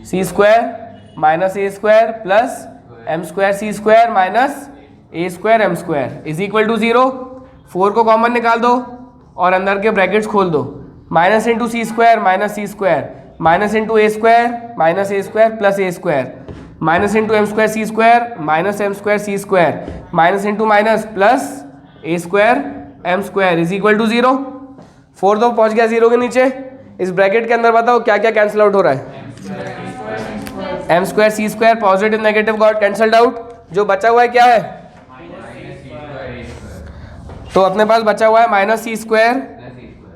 A: c square minus a square plus m square c square minus a square m square is equal to 0। 4 को कॉमन निकाल दो और अंदर के ब्रैकेट्स खोल दो, minus into c square minus C square minus into A square minus A square plus A square minus into m square C square minus m square C square minus into minus plus A square M square is equal to 0। 4 तो पहुंच गया 0 के नीचे। इस bracket के अंदर बताओ क्या क्या कैंसिल आउट हो रहा है? एम स्क्वायर सी square positive negative got cancelled out. जो बचा हुआ है क्या है? तो अपने पास बचा हुआ है minus C square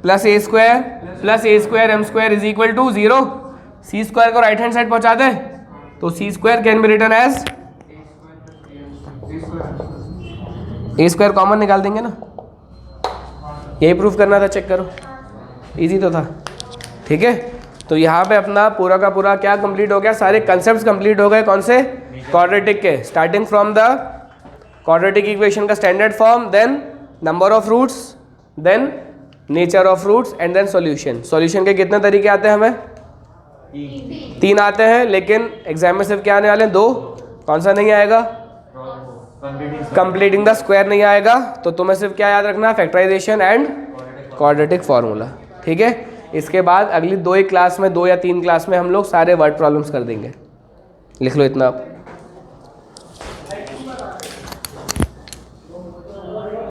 A: plus A square M square is equal to 0। C square को राइट हैंड साइड पहुंचा दे तो C square can be written as A square common निकाल देंगे ना, यही प्रूफ करना था, चेक करो, इजी तो था। ठीक है, तो यहाँ पे अपना पूरा का पूरा क्या कंप्लीट हो गया, सारे कंसेप्ट्स कंप्लीट हो गए। कौन से? क्वाड्रेटिक के, starting from the quadratic equation का standard form, then number of roots, then nature of roots and then solution. Solution के कितने तरीके आते हैं हमें? 3 आते हैं, लेकिन एग्जाम में सिर्फ क्या आने वाले हैं? 2। कौन सा नहीं आएगा? कंप्लीटिंग द स्क्वायर नहीं आएगा। तो तुम्हें सिर्फ क्या याद रखना है? Factorisation and quadratic formula. ठीक है, इसके बाद अगली 2 ही क्लास में, 2 या 3 क्लास में हम लोग सारे वर्ड प्रॉब्लम्स कर देंगे। लिख लो इतना आप।